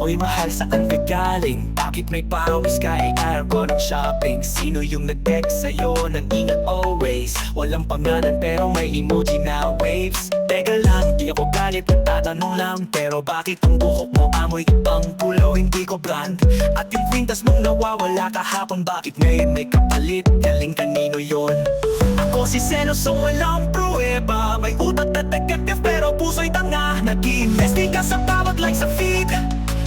Oy mahal, saan ka galing? Bakit may pawis ka aircon ng shopping? Sino yung nag-text sa'yo ng ingat always? Walang pangalan pero may emoji na waves. Teka lang, di ako galit, nagtatanong lang. Pero bakit ang buhok mo amoy ibang pulo? Hindi ko brand. At yung kwintas mong nawawala kahapon, bakit ngayon may kapalit? Galing kanino yon? Ako si Seloso, walang pruweba. May utak na detective pero puso'y tanga. Nag-i-investing ka sa bawat like sa feed.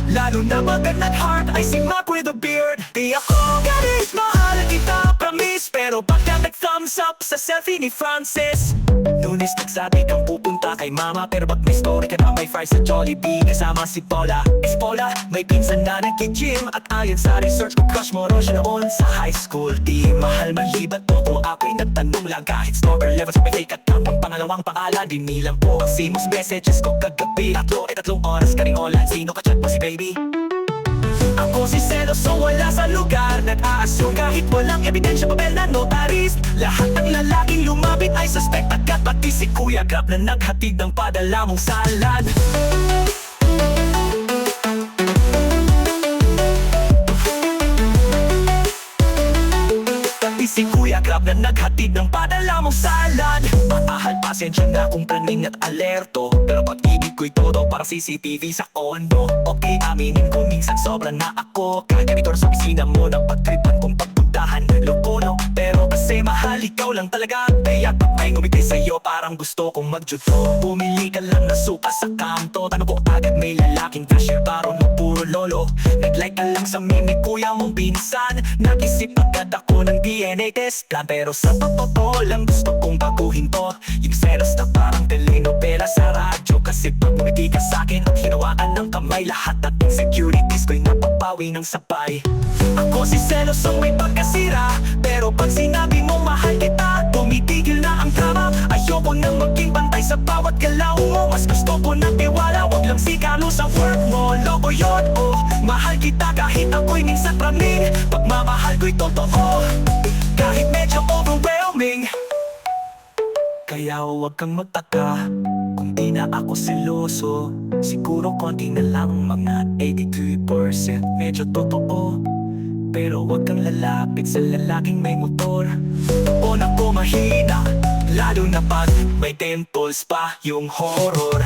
Lalo na magandang heart, I sing up with a beard. Di ako galit, mahal kita, promise. Pero bakit nag-thumbs up sa selfie ni Francis? Lunes nagsabi kang pupunta kay mama, pero ba't may story ka na may fries sa Jollibee? Kasama si Paula, Paula, may pinsan na nag-gym. At ayon sa research ko, crush mo ron siya noon sa high school. Di mahal malibat mo kung ako'y nagtanong lang. Kahit stalker levels may fake at ang pangalawang pangalan. Di nilang po ang famous messages ko kagabi. Tatlong oras ka ring online, sino ka chat mo si baby? Ako si Seloso, wala sa lugar. Nag-a-assume kahit walang ebidensya, papel na notarist. Lahat ng lalaking lumapit ay suspect. Agad pati si Kuya Grab na naghatid ng padala mong salad. Pati si Kuya Grab na naghatid ng padala mong salad. Mahal, pasensya na kung praning at alerto. Pero pag-ibig ko'y todo parang CCTV sa kondo. Okay, aminin ko minsan sobra na ako. Kagamitor sa opisina mo ng pagtripan kong pagpuntahan. Loko no, pero kasi mahal ikaw lang talaga. Kaya pag may ngumiti sa'yo parang gusto kong magjudo. Bumili ka lang na suka sa kanto. Tanong ko agad may lalaking cashier baro no puro lolo. Nag-like ka lang sa meme ni kuya mong pinsan. Nag-isip agad ako ng DNA test plan. Pero sa totoo lang gusto kong baguhin to. Yung selos na parang telenovela sa radyo. Kasi pag umiti ka sa'kin at hinawakan ng kamay, lahat at insecurities ko'y napapawi ng sabay. Ako si Seloso, may pagkasira. Pero pag sinabi mo mahal kita, tumitigil na ang drama. Ayoko nang maging bantay sa bawat galaw mo. Mas gusto ko na tiwala, wag lang sigalo sa work mo. Loko yun, oh, mahal kita kahit ako'y minsan praning. Pagmamahal ko'y totoo, kahit medyo overwhelming. Kaya huwag kang magtaka kung di na ako seloso. Siguro konti na lang, mga 82% medyo totoo. Pero huwag kang lalapit sa lalaking may motor. O naku mahina, lalo na pag may temples pa yung horror.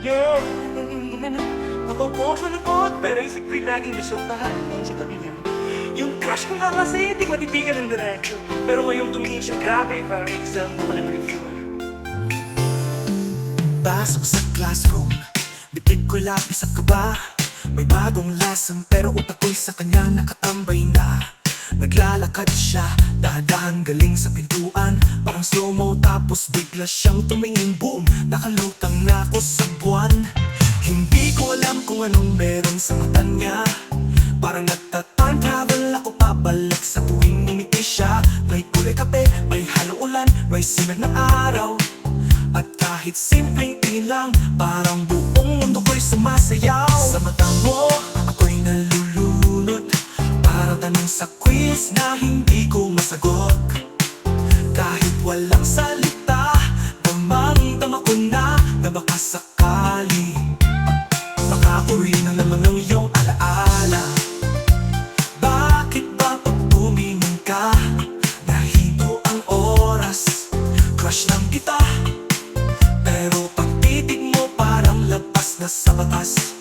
Yo! Napoposo na po, pero isip ko'y laging resultahan sa tabi niya. Yung crush ko nga kasi, di matitigan ng direction. Pero ngayong tumingin siya, grabe, parang exam mo pala review. Pasok sa classroom, bitig ko lapis at kaba. May bagong lesson pero utak ko'y sa kanya nakatambay na. Naglalakad siya, dahan-dahan galing sa pintuan. Parang slow-mo tapos bigla siyang tumingin, boom. Nakalutang na ako sa buwan. Hindi ko alam kung anong meron sa mata niya. Parang nagta-time travel ako pabalik sa tuwing ngumiti siya. May kulay kape, may halong ulan, may simen ng araw. At kahit simpleng tingin lang, parang buong mundo ko'y sumasayaw. Sa mata mo, ako'y nalulunod. Parang tanong sa quiz na hindi ko masagot. Kahit walang salita, damang-dama ko na baka sakali makauwi na naman ang iyong alaala. Bakit ba pag tumingin ka, nahito ang oras? Crush lang kita, pero pag titig mo parang labas na sa batas.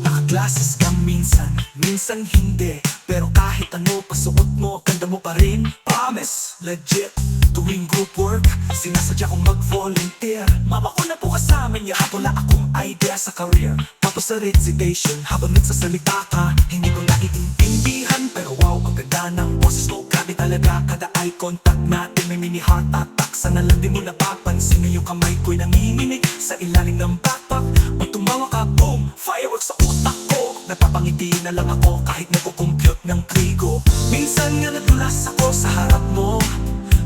Naka-glasses ka minsan, minsan hindi. Pero kahit ano pasuot mo, ganda mo pa rin. Promise, legit. Tuwing group work, sinasadya kong mag-volunteer. Mama ko na po kasama niya, wala akong idea sa career. Tapos sa recitation, habang nagsasalita ka, hindi ko naiintindihan. Pero wow, ang ganda ng boses mo, grabe talaga. Kada eye contact natin may mini heart attack. Sana lang di mo napapansin na yung kamay ko'y nanginginig sa ilalim ng backpack. Pag tumawa ka, boom, fireworks sa utak ko. Napapangiti na lang ako kahit nagko-compute ng trigo. Minsan nga natulas ako sa harap mo,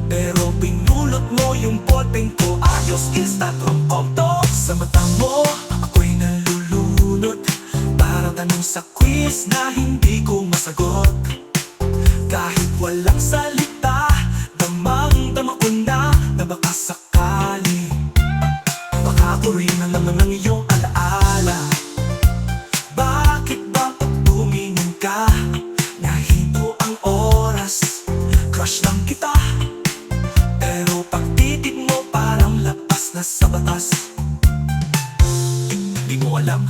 pero pinulot mo yung ballpen ko. Ayos, instant rom-com to. Sa mata mo, ako'y nalulunod, parang tanong sa quiz na hindi ko masagot. Kahit walang salita, damang-dama ko na baka sakali baka ako rin na lang ng iyong alaala. Bakit ba pag tumingin ka, nahito ang oras? Crush lang kita, pero pag titig mo parang lapas na sa batas. Di mo alam,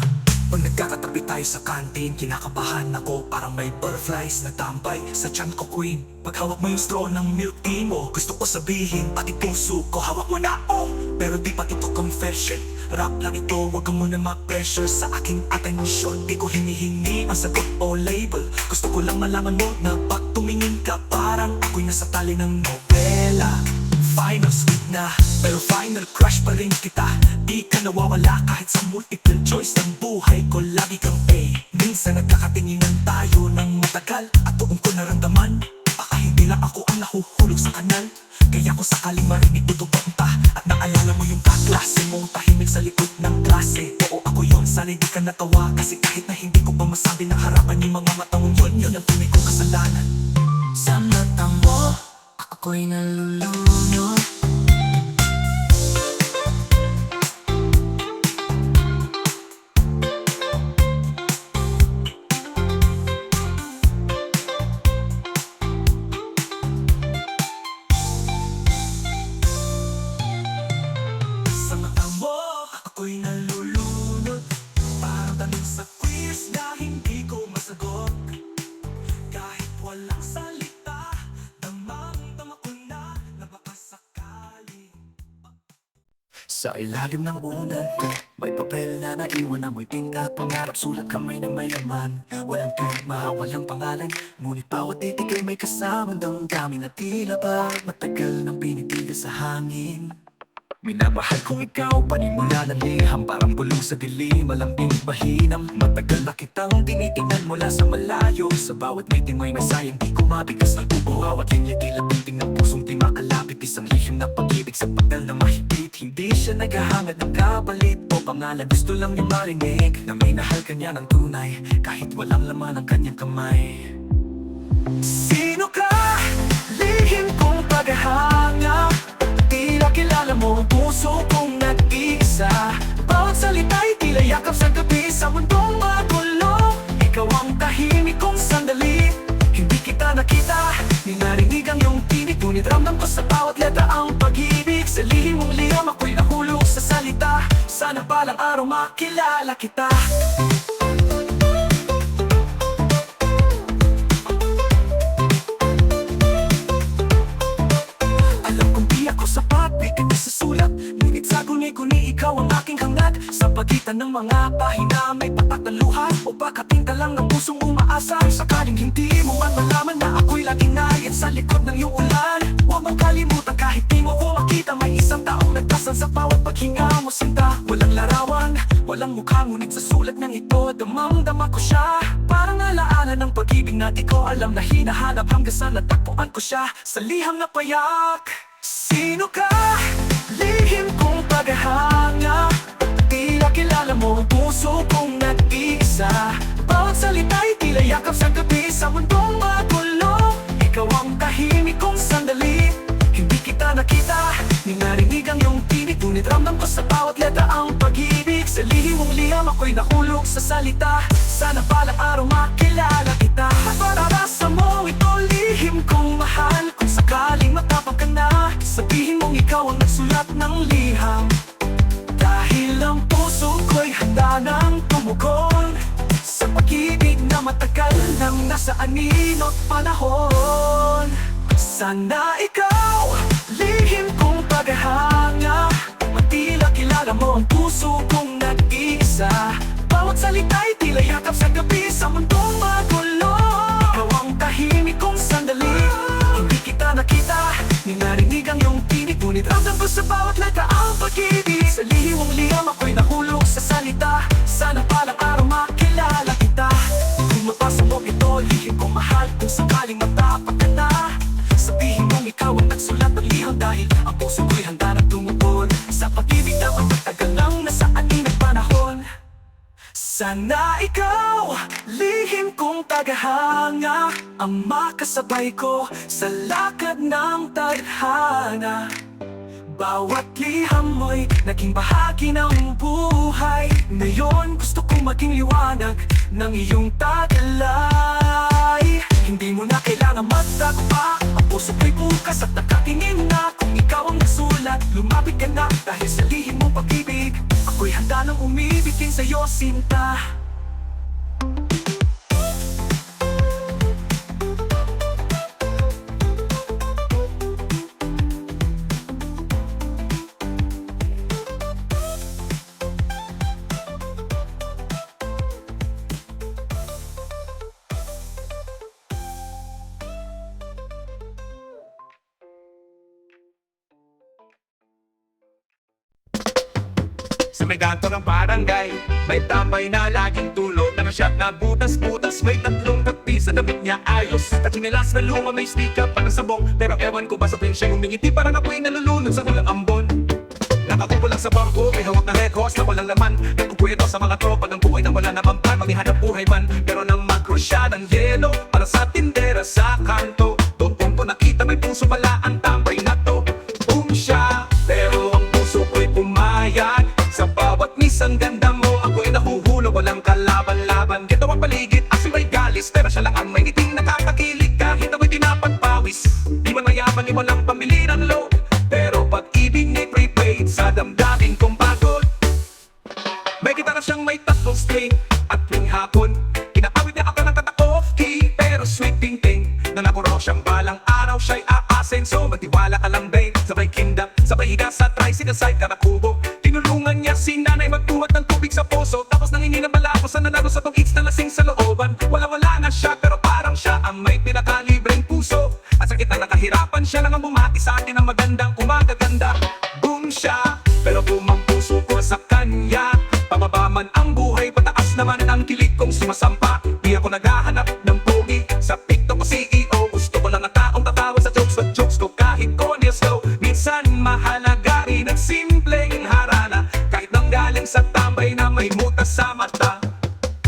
pag nagkakatabi tayo sa kantin, kinakabahan ako parang may butterflies na tambay sa tiyan ko, queen. Pag hawak mo yung straw ng milk tea mo, gusto ko sabihin, pati puso ko hawak mo na, oh. Pero di pa ito confession, rap lang ito, wag ka muna ma-pressure sa aking atensyon. Di ko hinihingi ang sagot o label, gusto ko lang malaman mo na pag tumingin ka, parang ako'y nasa tali ng nobela. Final sweet na, pero final crush pa rin kita. Di ka nawawala kahit sa multiple choice ng buhay ko, lagi kang A. Minsan nagkakatinginan tayo ng matagal, at doon ko naramdaman, baka hindi lang ako ang nahuhulog sa kanal. Kaya kung sakaling marinig ko punta, at naalala mo yung kaklase mong tahimik sa likod ng klase, oo ako yun, sana di ka natawa. Kasi kahit na hindi ko pa masabi ng harapan yung mga mata mong yun ang tunay kong kasalanan. Sa mata mo, ako'y nalulunod, sa mata mo, ako'y nalulunod, parang tanong sa quiz na hindi ko masagot. Kahit walang salita, damang-dama ko na baka sakali. Sa ilalim ng unan ko, may papel na naiwan na mo'y tinta. Pangarap, sulat, kamay na may laman. Walang pirma, walang pangalan, ngunit bawat titig ay may kasamang damdamin na tila ba matagal nang binitiga sa hangin. Minamahal kong ikaw, panimula ng liham, parang bulong sa dilim, malambing mahinam. Matagal na kitang tinitingnan mula sa malayo, sa bawat meeting may sayang di ko mabigas ng tubo. Bawat linya tila pinting ng pusong di makalapit, isang lihim na pag-ibig sa pagal na mahigpit. Hindi siya naghahangad ng kapalit o pangalan, gusto lang niya marinig na minahal ka niya ng tunay, kahit walang laman ang kanyang kamay. Sino ka? Lihim kong paghahanga, tila kilala mo ang puso kong nag-iisa. Bawat salita'y tila yakap sa gabi sa mundong magulo. Ikaw ang tahimik kong sandali, hindi kita nakita, ni narinig ang iyong tinig, ngunit ramdam ko sa bawat letra ang pag-ibig. Sa lihim mong liyam ako'y nahulog sa salita, sana palang araw makilala kita. Kuni ikaw ang aking hangad, sa pagitan ng mga pahina may patak na luha, o baka tinta lang ng pusong umaasa. Sakaling hindi mo man malaman na ako'y laging nariyan sa likod ng iyong ulan, huwag mong kalimutan kahit di mo ko makita, may isang taong nagdasal sa bawat paghinga mo sinta. Walang larawan, walang mukha, ngunit sa sulat ng ito damang-dama ko siya. Parang alaala ng pag-ibig na di ko alam na hinahanap, hanggang sa natagpuan ko siya sa liham na payak. Sino ka? Lihim kong paghahanga, tila kilala mo ang puso kong nag-iisa. Bawat salita'y tila yakap sa gabi sa mundong magulo. Ikaw ang tahimik kong sandali, hindi kita nakita, ni narinig ang iyong tinig, ngunit ramdam ko sa bawat letra ang pag-ibig. Sa lihim mong liyam ako'y nahulog sa salita, sana palang araw makilala kita. At mararasa mo ito, lihim kong mahal, kung sakaling matapang ka na, sabihin mong ikaw ang nagsulat ng liham. Dahil ang puso ko'y handa nang tumugon sa pag-ibig na matagal nang nasa anino't panahon. Sana ikaw, lihim kong paghahanga, matila kilala mo ang puso kong nag-iisa. Bawat salita'y tila yakap sa gabi sa mundong magulo. Ikaw ang tahimik kong sandali, hindi kita nakita, ni narinig ang iyong tinig, ngunit ramdam ko sa bawat letra ang pag-ibig. Sa lihim mong liyam ako'y nahulog sa salita, sana palang araw makilala kita. Kung mapasa mo ito, lihim kong mahal, kung sakaling mata Sana ikaw, lihim kong tagahanga, ang makasabay ko sa lakad ng tadhana. Bawat liham mo'y naging bahagi ng buhay. Ngayon gusto kong maging liwanag ng iyong taglay. Hindi mo na kailangan magtagpa, ang puso ko'y bukas at nakatingin na. Kung ikaw ang nagsulat, lumapit ka na. Dahil sa lihim mong pag-ibig, ako'y handa nang umibig din sa'yo, sinta. Sa may kanto ng barangay, may tambay na laging tulog. Nakashot na butas-butas, may tatlong takpi sa damit niya ayos. At sinilas na luma, may stick-up pa ng sabong. Pero ewan ko ba sa tuwing siya umingiti, parang ako'y nalulunod sa walang ambon. Nakakupo lang sa bangko, may hawak na records na walang laman. Nagkukwento sa mga tropa ng buhay na wala namang plan, mamihanap buhay man. Pero nang mag-cross siya ng yelo, para sa tindera sa kanto, doon ko nakita may puso pala ang tambay na to. Siya, pero ang puso ko'y pumayag. Sa bawat misang ganda mo, ako'y nahuhulog, walang kalaban-laban. Gito ang paligid, ako'y may galis, pero siya lang ang may ngiting nakakakilig. Kahit ako'y tinapagpawis, di man mayaman, di walang pambili ng load. Pero pag-ibig niya'y prepaid sa damdamin kong pagod. May gitara siyang may tatlong string, at tuwing hapon kinaawit niya ako ng kata-off key. Pero sweet ting-ting, na nakuro siyang balang araw siya'y aasin. So magtiwala ka lang babe, sabay kinda, sabay higa sa tricycle side ka na kubo. Tinulungan niya si nanay magbuhat ng tubig sa poso. Tapos nangingi ng malako sa nanalo sa tong-its na lasing sa looban. Wala-wala na siya pero parang siya ang may pinakalibreng puso. At sa gitna ng kahirapan siya lang ang bumati sa atin ng magandang umagaganda. Boom siya, pero boom ang puso ko sa kanya. Pababa man ang buhay, pataas naman ang kilig kong sumasampa. Di ako naghahanap ng pogi sa TikTok o CEO. Gusto ko lang ang taong tatawa sa jokes, but jokes ko kahit corny as slow. Minsan mahalaga rin ang simpleng harana, kahit nanggaling sa tambay na may mutas sa mata.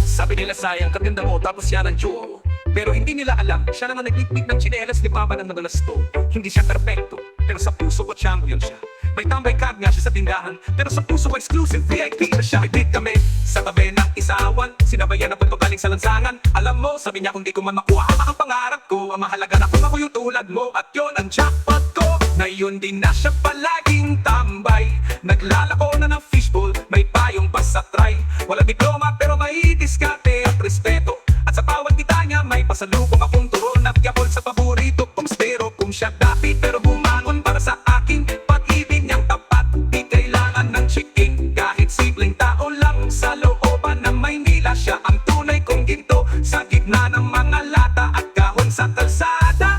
Sabi nila sayang kaganda mo tapos yan ang duo. Pero hindi nila alam, siya lang ang nagliklik ng tsinelas, di pa ba ng madalas to. Hindi siya perfecto, pero sa puso ko champion siya. May tambay card nga siya sa tindahan, pero sa puso ko exclusive VIP na siya. May date kami sa tabi ng isawan, sinabayan na punto galing sa lansangan. Alam mo, sabi niya kung di ko man makuha ang pangarap ko, ang mahalaga na kung ako yung tulad mo. At yun ang jackpot ko, na yun din na siya palaging tambay. Naglalako na ng fishbowl, may payong pa sa try. Wala diploma pero may diskarte at respeto. At sa bawat kita niya may pasalubong akong turon at gabol sa paborito kong stero. Kung siya dapit pero bumangon para sa akin, pag-ibig niyang tapat, di kailangan ng chiking. Kahit simpleng tao lang sa looban ng Maynila, siya ang tunay kong ginto sa gitna ng mga lata at kahon sa kalsada.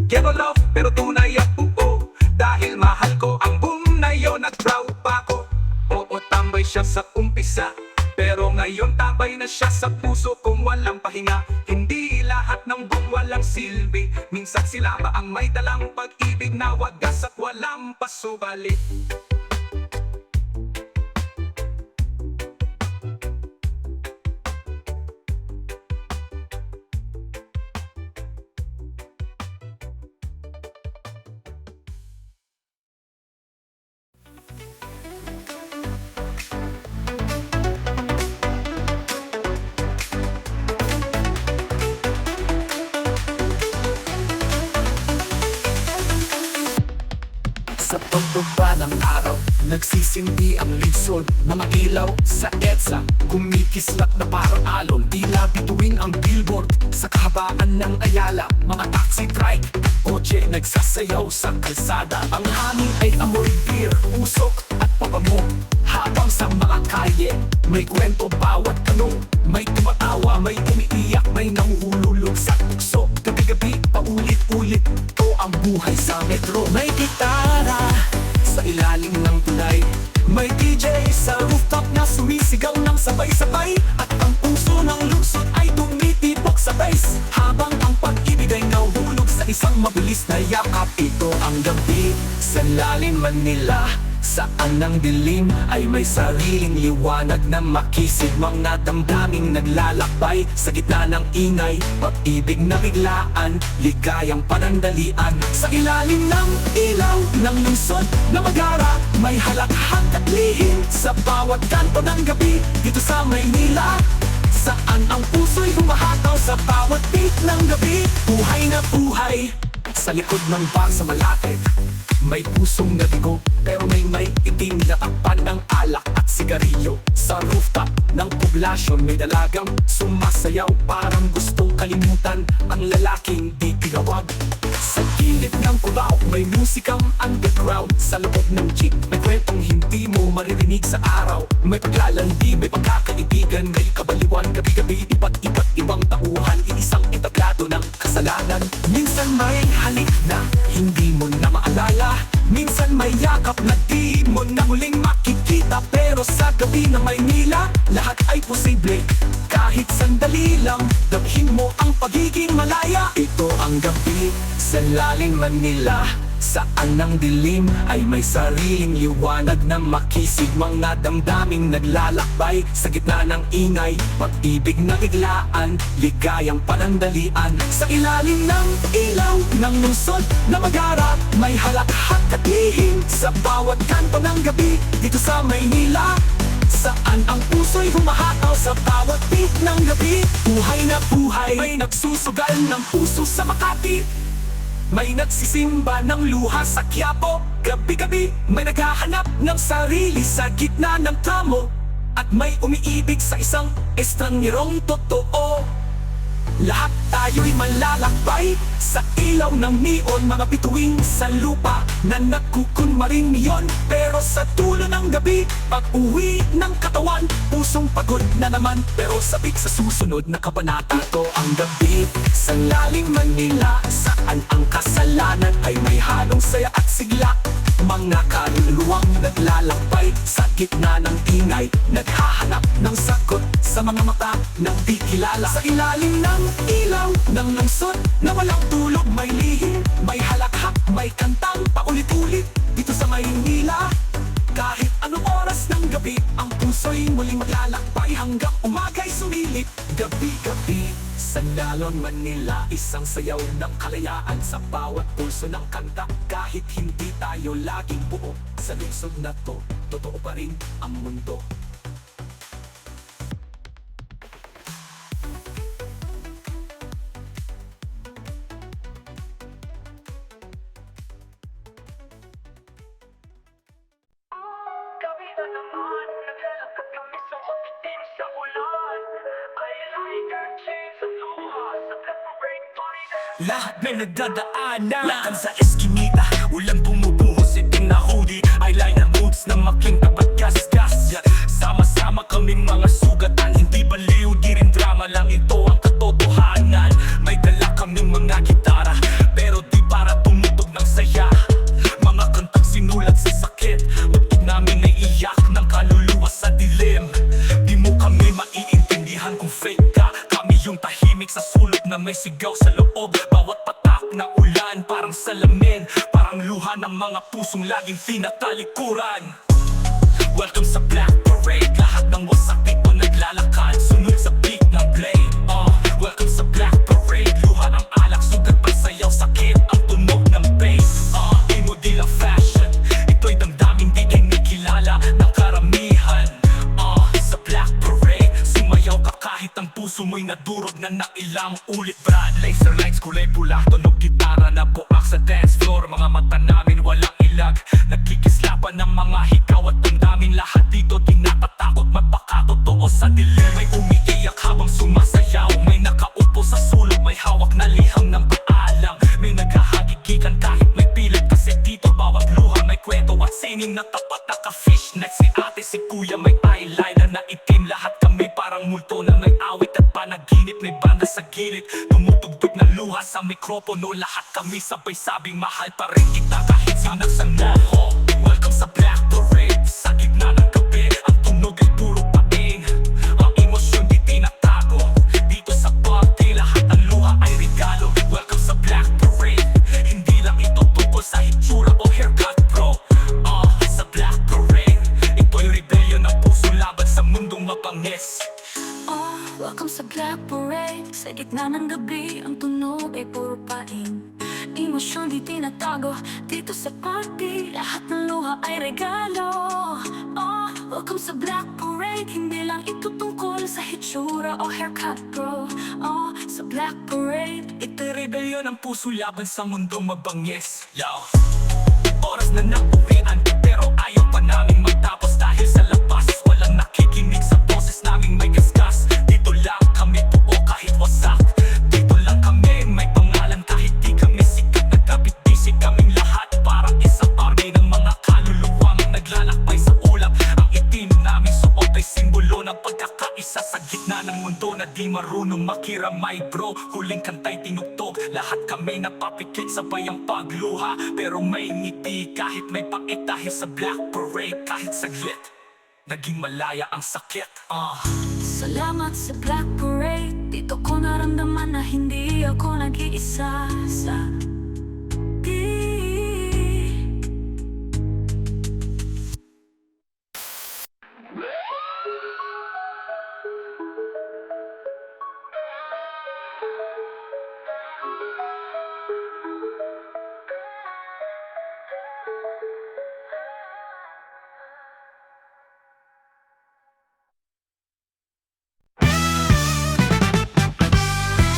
Ghetto love pero tunay at buo, dahil mahal ko ang boom na yun at proud pa ko. Oo, tambay siya sa umpisa, pero ngayon tambay na siya sa puso kong walang pahinga. Hindi lahat ng boom walang silbi, minsan sila ba ang may dalang pag-ibig na wagas at walang pasubali. Sa pagbaba ng araw, nagsisindi ang litsod. Mga ilaw sa EDSA, kumikislap na parang alon. Tila bituin ang billboard sa kahabaan ng Ayala. Mga taxi, trike, kotse nagsasayaw sa kalsada. Ang hangin ay amoy beer, usok at pabango. Habang sa mga kalye, may kwento bawat tanong. May tumatawa, may umiiyak, may nahuhulog sa tukso. Gabi-gabi, paulit-ulit, to ang buhay sa metro. May gitara sa ilalim ng tulay, may DJ sa rooftop na sumisigaw ng sabay-sabay. At ang puso ng lungsod ay tumitibok sa bass, habang ang pag-ibig ay nahulog sa isang mabilis na yakap. Ito ang gabi sa lalim Manila, Saan ang dilim ay may sariling liwanag na makisig. Mga damdaming naglalakbay sa gitna ng ingay, pag-ibig na biglaan, ligayang panandalian. Sa ilalim ng ilaw ng lungsod na magara, may halakhak at lihim sa bawat kanto ng gabi dito sa Maynila. Saan ang puso'y humahataw sa bawat beat ng gabi. Buhay na buhay sa likod ng bar sa Malate. May pusong nabigo pero may itim na takpan ng alak at sigarilyo. Sa rooftop ng poblasyon may dalagang sumasayaw, parang gustong kalimutan ang lalaking di tinawag. Sa gilid ng Cubao may musikang underground. Sa loob ng jeep may kwentong hindi mo maririnig sa araw. May paglalandi, may pagkakaibigan, may kabaliwan. Gabi-gabi iba't ibang tauhan, iisang entablado ng kasalanan. Minsan may halik na hindi mo na maalala, minsan may yakap na di mo na muling makikita. Pero sa gabi ng Maynila, lahat ay posible. Kahit sandali lang, dabhin mo ang pagiging malaya. Ito ang gabi sa laling Manila. Saan ang dilim ay may sariling liwanag na makisig. Mga damdaming naglalakbay sa gitna ng ingay, pag-ibig na biglaan, ligayang panandalian. Sa ilalim ng ilaw ng lungsod na magara, may halakhak at lihim sa bawat kanto ng gabi dito sa Maynila. Saan ang puso'y humahataw sa bawat beat ng gabi. Buhay na buhay, may nagsusugal ng puso sa Makati. May nagsisimba ng luha sa Quiapo. Gabi-gabi may naghahanap ng sarili sa gitna ng tramo. At may umiibig sa isang estrangherong totoo. Lahat tayo'y malalakbay sa ilaw ng neon, mga bituing sa lupa na nagkukunmaring niyon. Pero sa dulo ng gabi, pag-uwi ng katawan, pusong pagod na naman. Pero sabik sa susunod na kabanata. Ito ang gabi sa laling Manila, saan ang kasalanan ay may halong saya at sigla. Mga kaluluwang naglalakbay sa gitna ng ingay, naghahanap ng sagot sa mga mata ng di kilala. Sa ilalim ng ilaw ng lungsod na walang tulog, may lihim, may halakhak, may kantang paulit-ulit dito sa Maynila. Kahit anong oras ng gabi, ang puso'y muling maglalakbay hanggang umaga'y sumilip. Gabi-gabi sa Lalon, Manila, isang sayaw ng kalayaan sa bawat pulso ng kanta. Kahit hindi tayo laging buo sa lungsod na to, totoo pa rin ang mundo. Gabi na naman, naglalakad kami sa hospital sa ulan. I like your chains at luha sa Pepperate Party. Lahat may nagdadaanan Lakan sa eskinita, walang bumubuhos itim na hoodie. Eyeliner moods na making tapat gas-gas. Sama-sama kaming mga sugatan, hindi baliw, di rin drama lang, ito ang katotohanan. May dala kaming mga gitara, pero di para tumutog ng saya. Mga kantang sinulat sa sakit, utog namin ay iyak ng kaluluwa sa dilim. Di mo kami maiintindihan kung fake ka. Kami yung tahimik sa sulok na may sigaw sa loob. Bawat patak ng ulan parang salamin, parang luha ng mga pusong laging tinatalikuran. Welcome sa Black Parade, lahat ng wasak dito naglalakad, sunod sa beat ng blade. Welcome sa Black Parade, luha ng alak, sugat pagsayaw, sakit ang tunog ng bass. Imo di lang fashion, ito'y damdamin di kinikilala ng karamihan. Sa Black Parade, sumayaw ka kahit ang puso mo'y nadurog na ilang ulit. Brad, laser lights, kulay pula, tunog gitara na buak sa dance floor. Mga mata namin walang ilag, nagkikislapan ng mga hikaw at damdamin. Lahat dito di natatakot magpakatotoo sa dilim. May umiiyak habang sumasayaw, may nakaupo sa sulok, may hawak na liham ng paalam. May naghahagigikan kahit may pilit, kasi dito bawat luha may kwento at sining na tapat. Naka-fishnet si ate, si kuya, may eyeliner na itim. Lahat kami parang multo na may awit at panaginip. May banda sa gilid, tumutugtog na luha sa mikropono. Lahat kami sabay-sabing mahal pa rin kita kahit sinaksan mo ko. Welcome sa Black Parade, sa gitna ng gabi, ang tunog ay puro paing. Ang emosyon di tinatago, dito sa party lahat ang luha ay regalo. Welcome sa Black Parade, hindi lang ito tungkol sa hitsura o haircut bro. Sa Black Parade mabangis. Oh, welcome sa Black Parade. Sa gitna ng gabi, ang tunog ay puro pain. Emosyon di tinatago dito sa party. Lahat ng luha ay regalo. Oh, welcome sa Black Parade. Hindi lang ito tungkol sa hitsura o haircut, bro. Oh, sa Black Parade, Ito'y rebelyon ng puso laban sa mundo mabangis. Yo, oras na napuwian, pero ayaw pa naming magtapos. Dahil sa labas, walang nakikinig sa boses naming may gasgas. Dito lang kami buo kahit wasak. Dito lang kami may pangalan kahit di kami sikat. Nagkabit-busy kaming lahat, parang isang army ng mga kaluluwang naglalakbay sa ulap. Ang itim naming suot ay simbolo ng pagkakaisa sa gitna ng mundo na di marunong makiramay, bro. Huling kantay tinugtog, lahat kami napapikit sabay ang pagluha. Pero may ngiti kahit may pait dahil sa Black Parade. Kahit saglit, naging malaya ang sakit. salamat sa Black Parade. Dito ko naramdaman na hindi ako nag-iisa sa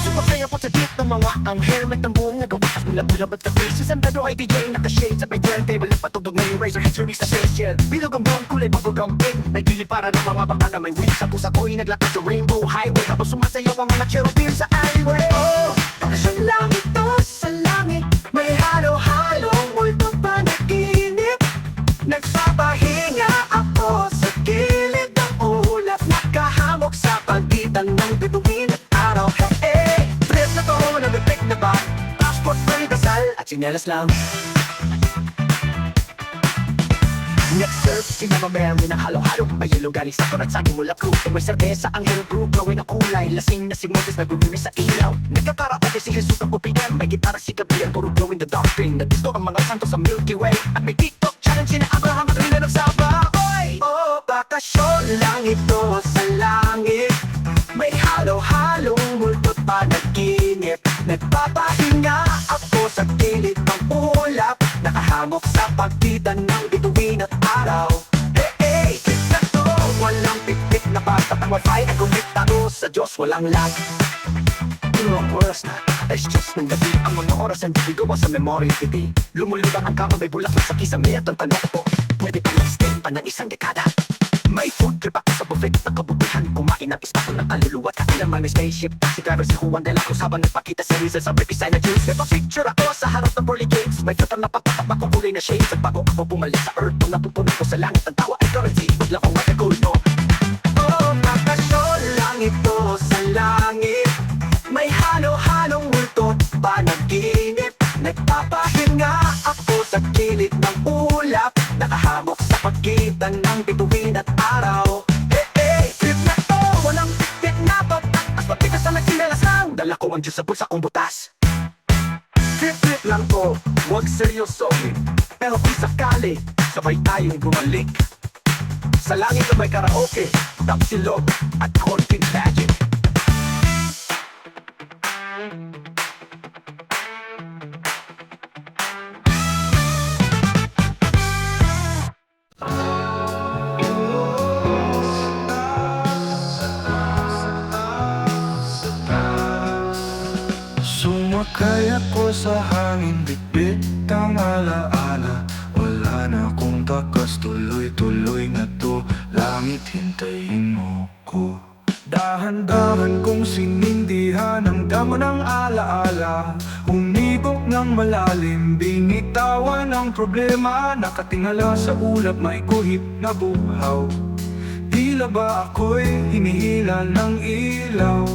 Sumakaya po sa jeep ng mga anghel. May tambong nagawa at bulab-bulab at caprices. Ang pero ay DJ naka-shades at may turntable na patugtog na yung razor heads remix na facial. Bilog ang buong kulay bubblegum pink. Nagdili para ng mga baka na may wings. Sa pusa ko'y naglakad sa rainbow highway. Tapos sumasayaw ang mga cherubim sa alleyway. Oh, bakasyon lang ito sa langit. May halo-halong multo panaginip. Nagpapahinga ako sa gilid ng ulap. Nakahamok sa pagitan ng bituin at araw. Hey, trip na to, nag-effect na ba? Passport, may dasal at sinelas lang. Nag-surf si Mama Mary ng halo-halo. May yellow galing sa at saging mula crew. May cerveza ang hero brew, gawin ang kulay. Lasing na si Moses, nagbubumi sa ilaw. Nagkakaraoke si Jesus ng OPM. May gitara si Gabriel, puro glow in the dark string. Nagdisto ang mga santo sa Milky Way. At may TikTok challenge sina Abraham at Rina nagsaba. Oy! Oh, bakasyon lang ito sa langit. May halo-halong multo't panaginip. Nagpapahinga ako sa gilid ng ulap. Nakahamok sa pagitan ng bituin at araw. Hey, hey, trip na to. Walang pipit na basta ang wifi ay kumiktado sa Diyos walang lag. Ang oras na, alas just ng gabi. Ang mga oras ang bibigawa sa memory TV. Lumulubang ang kama, may bulak na sa kisame at ang tanong ko. Pwede pa mag-spend pa ng isang dekada. May food trip ako sa buffet ng kabutihan. Kumain ng ispa ko ng kaluluwa. Kakilaman may spaceship. Taxi driver si Juan de la Cruz. Habang nagpakita sa Rizal sa break design na juice. May pa-picture ako sa harap ng pearly gates. May filter na pagpapak kong kulay na shades. At bago ako bumalik sa earth, kung natutunan ko sa langit, ang tawa ay currency. Huwag lang akong matagul mo. Oh, bakasyon lang ito sa langit. May halo-halong multo't panaginip. Nagpapahinga ako sa gilid ng ulap. Nakahamok sa pagitan ng bituin at araw. Hey, hey, trip na to, walang tipit na patak. As matigas na nagsinelas lang. Dala ko ang Diyos sa bulsa kong butas. Trip lang to, huwag seryosohin. Pero kung sakali, sabay tayong bumalik sa langit na may karaoke, tapsilog at konting magic. Sumakay ako sa hangin, bitbit ang alaala. Wala na akong takas, tuloy-tuloy na to. Langit, hintayin mo ko. Dahan-dahan kong sinindihan ang damo ng alaala. Umibok ng malalim, binitawan ang problema. Nakatingala sa ulap, may guhit na buhaw. Tila ba ako'y hinihila ng ilaw?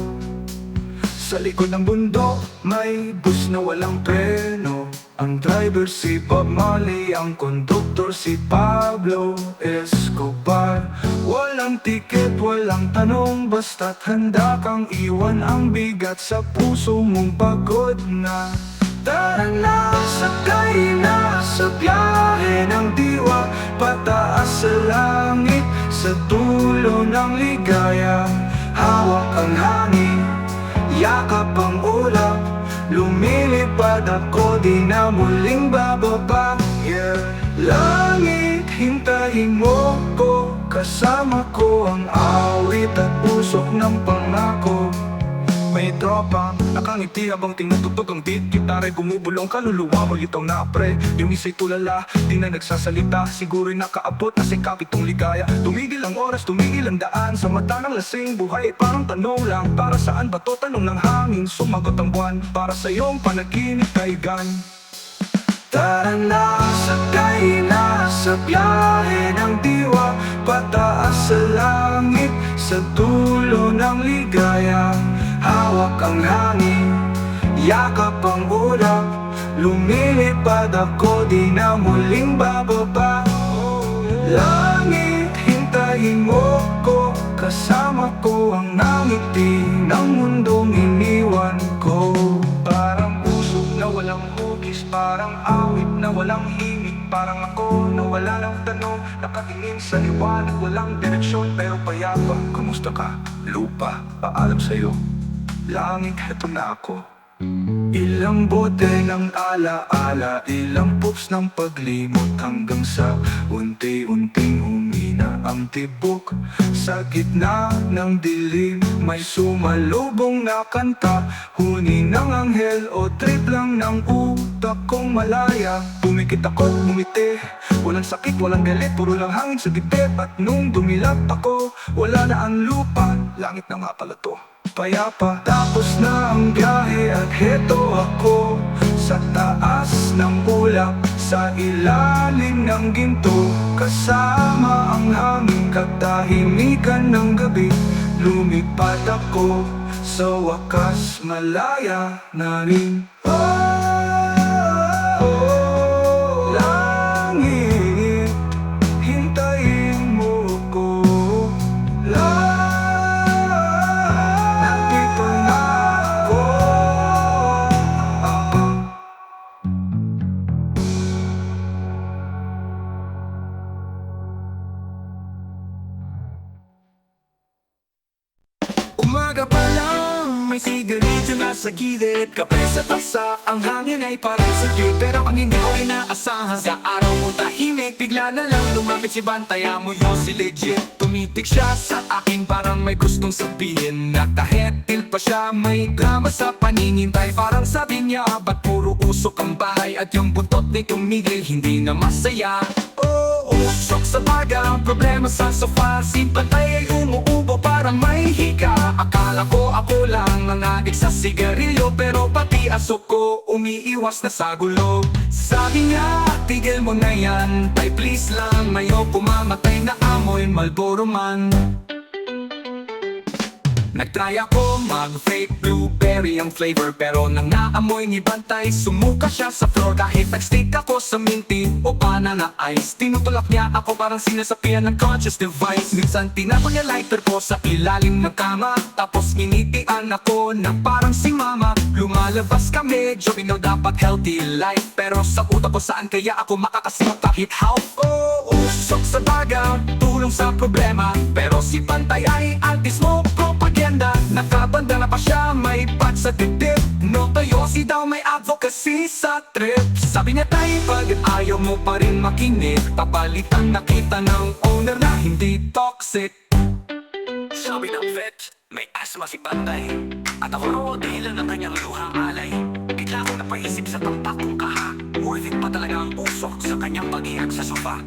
Sa likod ng bundok, may bus na walang preno. Ang driver si Bob Marley, ang konduktor si Pablo Escobar. Walang tiket, walang tanong, basta't handa kang iwan ang bigat sa puso mong pagod na. Tara na, sakay na sa biyahe ng diwa, pataas sa langit, sa dulo ng ligaya. Hawak ang hangin, yakap ang ulap, lumilipad ako, di na muling bababa. Yeah. Langit, hintayin mo ko, kasama ko ang awit at usok ng pangako. May tropa, nakangiti habang tinutugtog ang beat. Gitaray bumubulong, kaluluwa mo litaw na pre. Yung isa'y tulala, di na nagsasalita. Siguro'y nakaabot na sikap itong ligaya. Tumigil ang oras, tumigil ang daan. Sa mata ng lasing, buhay ay parang tanong lang. Para saan ba to? Tanong ng hangin. Sumagot ang buwan, para sa iyong panaginip kaigan. Tara na, sakay na sa biyahe ng diwa, pataas sa langit, sa dulo ng ligaya. Hawak ang hangin, yakap ang ulap, lumilipad ako, di na muling bababa. Langit, hintayin mo ko, kasama ko ang nangiti ng mundong iniwan ko. Parang puso na walang hugis, parang awit na walang himig. Parang ako na wala ng tanong, nakatingin sa liwanag, walang direksyon pero payapa. Kumusta ka, lupa? Paalam sa'yo, langit, heto na ako. Ilang bote ng alaala, ilang poops ng paglimot, hanggang sa unti-unting humina ang tibok. Sa gitna ng dilim, may sumalubong na kanta, huni ng anghel o trip lang ng utak kong malaya. Pumikit ako't bumiti, walang sakit, walang galit, puro lang hangin sa dibdib. At nung dumilat ako, wala na ang lupa, langit na nga pala to, payapa. Tapos na ang biyahe at heto ako, sa taas ng ulap, sa ilalim ng ginto. Kasama ang hangin, katahimikan ng gabi, lumipad ako, sa wakas malaya na rin. Langit, hintayin mo ko. Nandito na ako. Umaga pa lang, may sigarilyo na sa gilid, kape sa tasa, ang hangin ay parang saglit. Pero ang hindi ko inaasahan, sa araw mo tahimik, bigla na lang lumapit si Bantaya mo yun si legit. Tumitik siya sa akin, parang may gustong sabihin. Nakahetil pa siya, may drama sa paningintay. Parang sabi niya, ba't puro usok ang bahay, at yung buntot ni tumigil, hindi na masaya. Usok sa baga, problema sa sofa, si Bantay ay umuubo parang may hika. Akala ko ako lang ang adik sa sigarilyo, pero pati asok ko umiiwas na sa gulo. Sabi niya, tigil mo na yan, tay please lang, mayo pumamatay na amoy Marlboro man. Nagtry ako mag-fake blueberry ang flavor, pero nang naamoy ni Bantay, sumuka siya sa floor. Kahit nag-stick ako sa minty o banana ice, tinutulak niya ako parang sinasapian ng conscious device. Minsan tinapon niya lighter ko sa ilalim ng kama, tapos minitian ako na parang si mama. Lumalabas kami, jogging daw dapat healthy life, pero sa utak ko saan kaya ako makakasimap kahit how? Usok sa baga, tulong sa problema, pero si Bantay ay anti-smoke propaganda. Nakabanda na pa siya, may pat sa dibdib. No Toyosi daw, may advocacy sa trip. Sabi niya tayo, pag ayaw mo pa rin makinig, papalitang nakita ng owner na hindi toxic. Sabi ng vet, may asma si Bantay, at ako dahilan ng kanyang luhang alay. Bigla akong napaisip sa tampak kong kaha, worth it pa talaga ang usok sa kanyang paghihag sa sofa.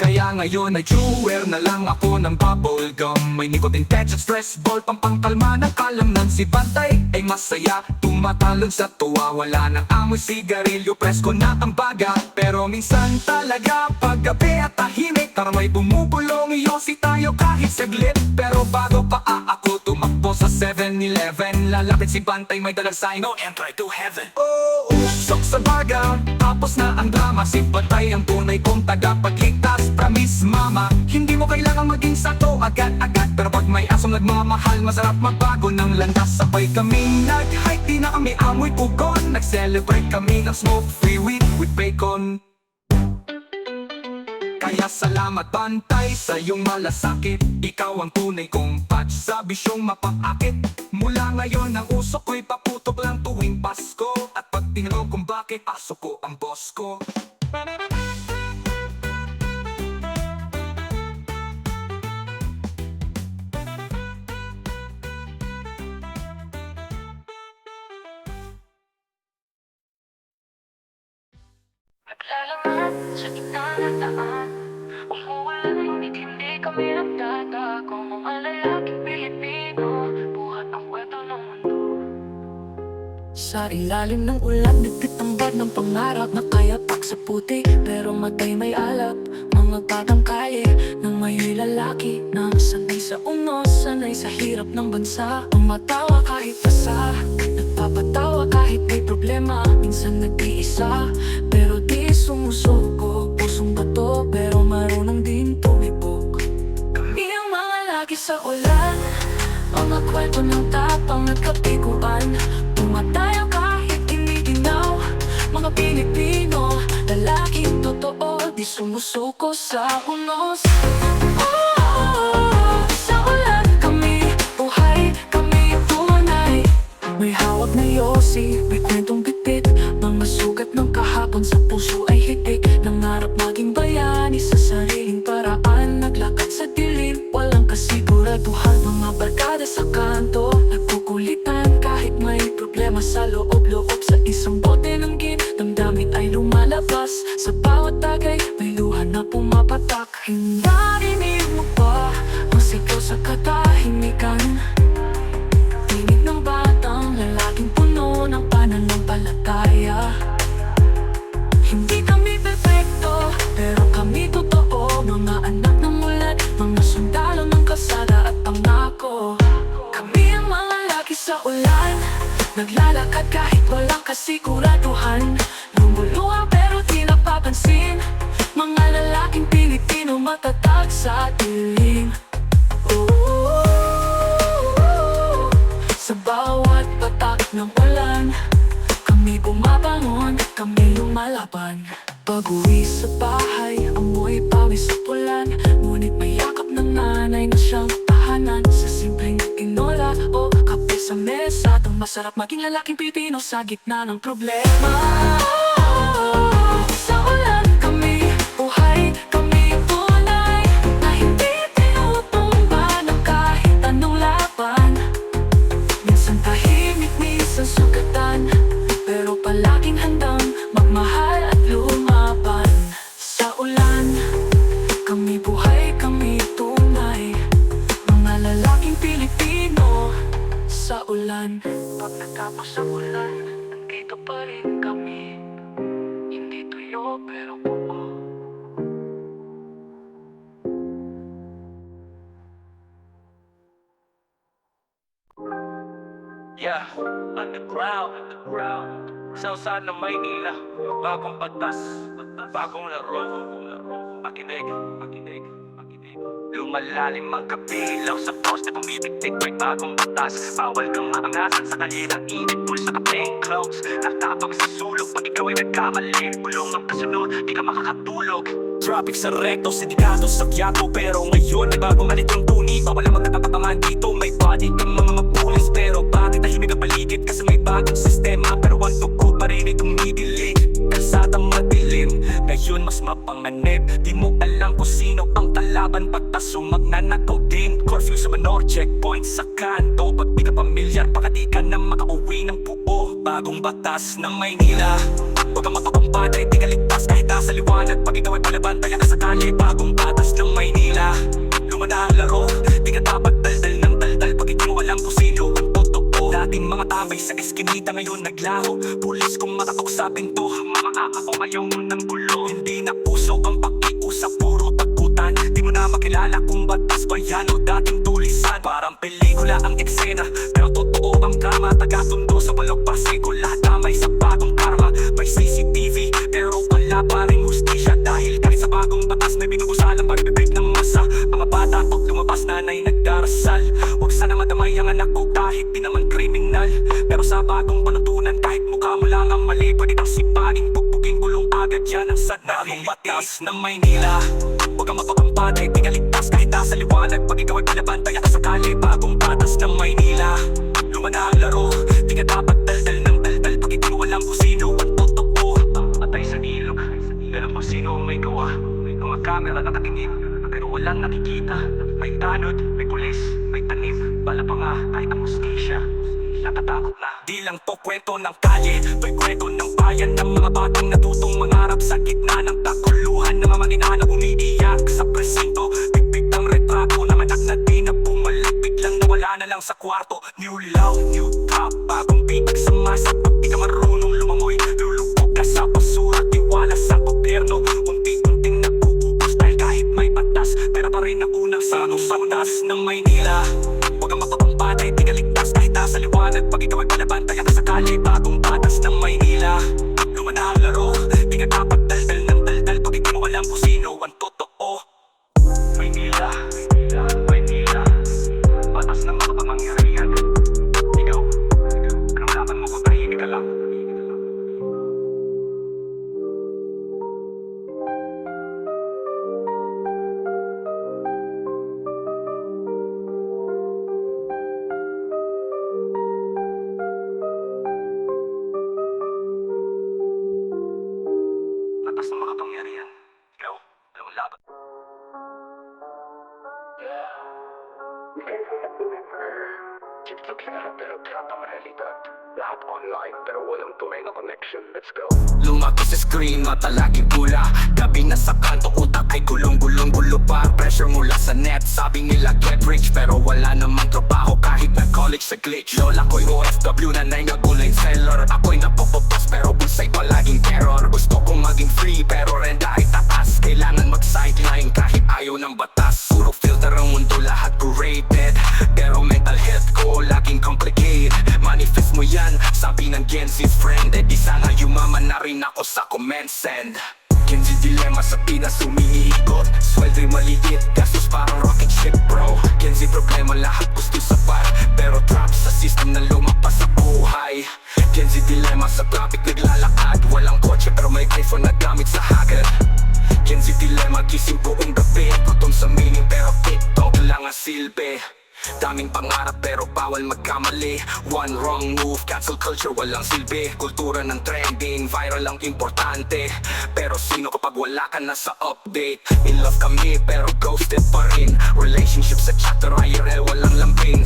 Kaya ngayon ay chewer na lang ako ng bubble gum. May nicotine patch at stress ball, pampangkalma ng kalamnan. Si Bantay ay masaya, tumatalon sa tuwa. Wala nang amoy sigarilyo, presko na ang baga. Pero minsan talaga paggabi at tahimik, tara may bumubulong yosi tayo kahit saglit. Pero bago pa ako tumakbo sa 7-Eleven, lalapit si Bantay, may dalang sign, no entry to heaven. Usok sa baga, tapos na ang drama. Si Bantay ang tunay kong tagapagligtas. Promise mama, hindi mo kailangang maging sato agad-agad, pero pag may kasong nagmamahal, masarap magbago ng landas. Sabay kaming nag-hike, di na kami amoy pugon. Nag-celebrate kami ng smoke-free weed with bacon. Kaya salamat bantay sa iyong malasakit. Ikaw ang tunay kong patch sa bisyong mapakakit. Mula ngayon ang usok ko'y paputok lang tuwing Pasko. At pag tinanong kung bakit, aso ko ang boss ko. Naglalaman sa gitna ng daan. Umuulan ngunit hindi kami nagtatago. Mga lalaking Pilipino, buhat ang kwento ng mundo. Sa ilalim ng ulan, nagtit ang bad ng pangarap. Nakayapak sa puti, pero matay may alap. Mga batang kaya ng may lalaki na sanay sa unos, sanay sa hirap ng bansa. Umatawa kahit basa, nagpapatawa kahit may problema. Minsan nag-iisa, pero di sumusuko. Pusong bato, pero marunong din tumibok. Kami ang mga lagi sa ulan, mga kwento ng tapang at kapiguan. Tumatayo kahit dinidinaw, mga Pilipino, lalaking totoo, di sumusuko sa unos. Sa ulan kami, buhay kami tunay. May hawak na yosi, may kwentong bitbit. Mga sugat ng kahapon sa puso ay hitik. Nangarap maging bayani sa sariling paraan. Naglakad sa dilim, walang kasiguraduhan. Mga barkada sa kanto, nagkukulitan kahit may problema sa loob-loob. Sa isang bote ng gin, damdamin ay lumalabas. Sa bawat tagay, may luha na pumapatak. Narinig mo ba ang sigaw sa katahimikan? Tinig ng batang lalaking puno ng pananampalataya. Hindi kami perfecto, pero kami totoo. Mga anak ng ulan, mga sundalo ng kalsada at pangako. Kami ang mga laki sa ulan, naglalakad kahit walang kasiguraduhan. Lumuluha pero di napapansin, mga lalaking Pilipino matatag sa dilim. Sa bawat patak ng ulan, kami bumabangon at kami lumalaban. Pag-uwi sa bahay, amoy pawis sa pulan. Ngunit may yakap ng nanay na siyang tahanan. Sa simpleng tinola o kape sa mesa, at ang masarap maging lalaking Pilipino sa gitna ng problema. Sa ulan kami, buhay kami tunay, na hindi tinutumba ng kahit anong laban. Minsan tahimik, minsan sugatan, pero palaging handang magmahal at lumaban. Sa ulan, kami buhay, kami tunay, mga lalaking Pilipino sa ulan. Pag natapos ang ulan, nandito pa rin kami. Hindi tuyo pero buo. Yeah, underground. Sausan ng Maynila, bagong batas, bagong laro. Makinig. Lumalalim ang kapilaw sa poste, bumibitik may bagong batas. Bawal kang maangasan sa kanilang init, pulsa ka plain clothes. Natapang sa sulok, pag ikaw ay nagkamali, bulong ang kasunod, di ka makakatulog. Traffic sa recto, sindikato sa Quiapo. Pero ngayon, may bagong alitong tuni. Bawal ang magkakapamangan dito, may body kang mga mapulis. Pero bakit tahimik ang paligid? Kasi may bagong sistema, pero ang tuko pa rin ay tumidilig. Kalsadang madilim, ngayon mas mapanganib. Di mo alam kung sino ang kalaban, pagtaso magnanakaw din. Curfew sa manor, checkpoint sa kanto. Pag di ka pamilyar, baka di ka na makauwi ng buo. Bagong batas ng Maynila, huwag kang makapampatay, di ka ligtas kahit nasa liwanag. Pag ikaw ay palaban, tayo ka sa kalye. Bagong batas ng Maynila, lumana ang laro, di ka dapat daldal ng daldal. Pag hindi mo alam kung sino ang totoo. Dating mga tambay sa eskinita, ngayon naglaho. Pulis kung matatok sa pinto, mga ako ayaw mo ng gulo. Hindi na puso ang pakiusap, puro takutan. Di mo na makilala kung batas ba yan o dating tulisan. Parang pelikula ang eksena, pero totoo ang drama. Taga-tundo sa balog-pasiko, lahat damay sa bagong karma. May CCTV, pero wala pa rin hustisya. Dahil kahit sa bagong batas, may binubusalang pagbibig ng masa. Mga bata pag lumabas, nanay nagdarasal. damay ang anak ko kahit di naman kriminal. Pero sa bagong panatunan, kahit mukha mo lang ang mali, pwede kang sipain, bugbugin, gulong agad yan ang sandaling batas ng Maynila. Huwag kang mapapampanay, di ka ligtas kahit nasa liwanag. Pag ikaw ay pinabantay at sakali, bagong batas ng Maynila. Luma na ang laro, di ka dapat daldal ng daldal. Pag ikaw walang kung sino ang totoo, patay sa ilog, alam mo sino ang may gawa. May mga kamera nakatingin, pero walang nakikita. May tanod, may pulis, may tanim. Bala pa nga, kahit ang mustisya, natatakot na. Di lang to kwento ng kalye, to'y kwento ng bayan. Ng mga batang natutong mangarap sa gitna ng takuluhan. Ng mga ina na umiiyak sa presinto. Bigbig ng retrato ng anak na di na bumalik. Biglang nawala na lang sa kwarto. New love, new top, bagong bitag sa masa. Pag di ka marunong lumangoy, lulupog ka sa basura. Tiwala sa gobyerno, unti-unting nag-uubos. Dahil kahit may batas, pero pa rin ang unang sanong batas ng Maynila. Huwag kang mapapampanay, di ka ligtas kahit nasa liwanag. Pag ikaw ay palabantay at sakali, bagong batas ng Maynila. Luma na ang laro, di ka dapat daldal ng daldal. Pag ikaw mo alam kung sino ang totoo. Maynila, Maynila, batas ng mga kamangyarihan. Ikaw, anong laban mo kung tahimik ka lang? Batas ng mga kapangyarihan. Ikaw, anong laban? Pero trap ang realidad. Lahat online pero walang tunay na connection. Let's go. Lumaki sa screen, mata lagi pula. Gabi na sa kanto, utak ay gulong-gulong gulo pa. Pressure mula sa net, sabi nila get rich. Pero wala namang trabaho kahit nag-college sa glitch. Lola ko'y OFW, nanay nga gulay seller. Ako'y napopotos pero bulsa'y palaging terror. Gusto kong maging free pero renta ay taas. Kailangan mag-sideline kahit ayaw ng batas. Puro filter ang mundo, lahat rated. Pero mental health ko laging complicated. Manifest mo yan, sabi ng Gen Z friend. Eh di sana yumaman na rin ako sa comment send. Gen Z dilemma sa Pinas umiikot. Sweldo'y maliit, gastos parang rocket ship bro. Gen Z problema lahat gusto sapat. Pero trap sa system na lumagpas sa buhay. Gen Z dilemma sa traffic naglalakad. Walang kotse pero may iPhone na gamit sa hagad. Gen Z dilemma gising buong gabi. Gutom sa meaning pero TikTok lang ang silbi. Daming pangarap pero bawal magkamali. One wrong move, cancel culture walang silbi. Kultura ng trending, viral ang importante. Pero sino kapag wala ka na sa update? In love kami pero ghosted pa rin. Relationship sa chat pero IRL walang lambing.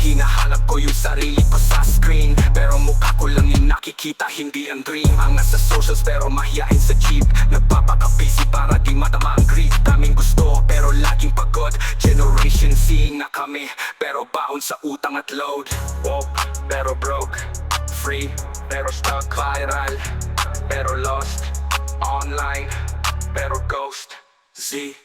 Hinahanap ko yung sarili ko sa screen. Pero mukha ko lang yung nakikita, hindi ang dream. Ang nasa socials pero mahihain sa jeep. Nagpapaka-busy para di matama ang grief. Daming gusto pero laging pagod. Generation Z na kami pero baon sa utang at load. Woke pero broke. Free pero stuck. Viral pero lost. Online pero ghost. Z.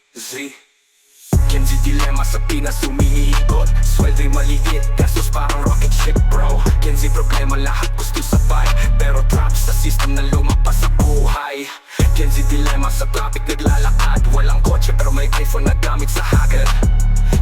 Gen Z dilemma sa Pinas umiikot. Sweldo'y maliit, gastos parang rocket ship bro. Gen Z problema lahat gusto sapat. Pero trap sa system na lumagpas sa buhay. Gen Z dilemma sa traffic naglalakad. Walang kotse pero may iPhone na gamit sa hagad.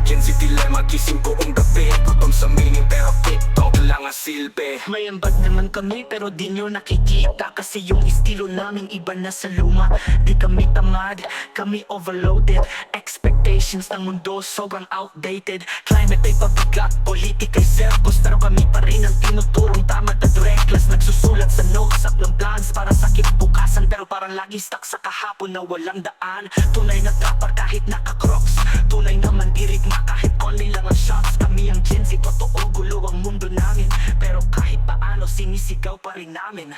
Gen Z dilemma gising buong gabi. Gutom sa meaning pero TikTok lang ang silbi. May ambag naman kami pero di nyo nakikita. Kasi yung estilo namin iba na sa luma. Di kami tamad, kami overloaded. Expectations ng mundo sobrang outdated. Climate ay pabigat, politika ay circus. Pero kami pa rin ang tinuturong tama at reckless. Nagsusulat sa notes at ng plans para sa kinabukasan. Pero parang lagi stuck sa kahapon na walang daan. Tunay na trapper kahit naka-crocs. Tunay naman dirigma kahit only lang ang shots. Kami ang Gen Z, totoo gulo ang mundo namin. Pero kahit paano sinisigaw pa rin namin.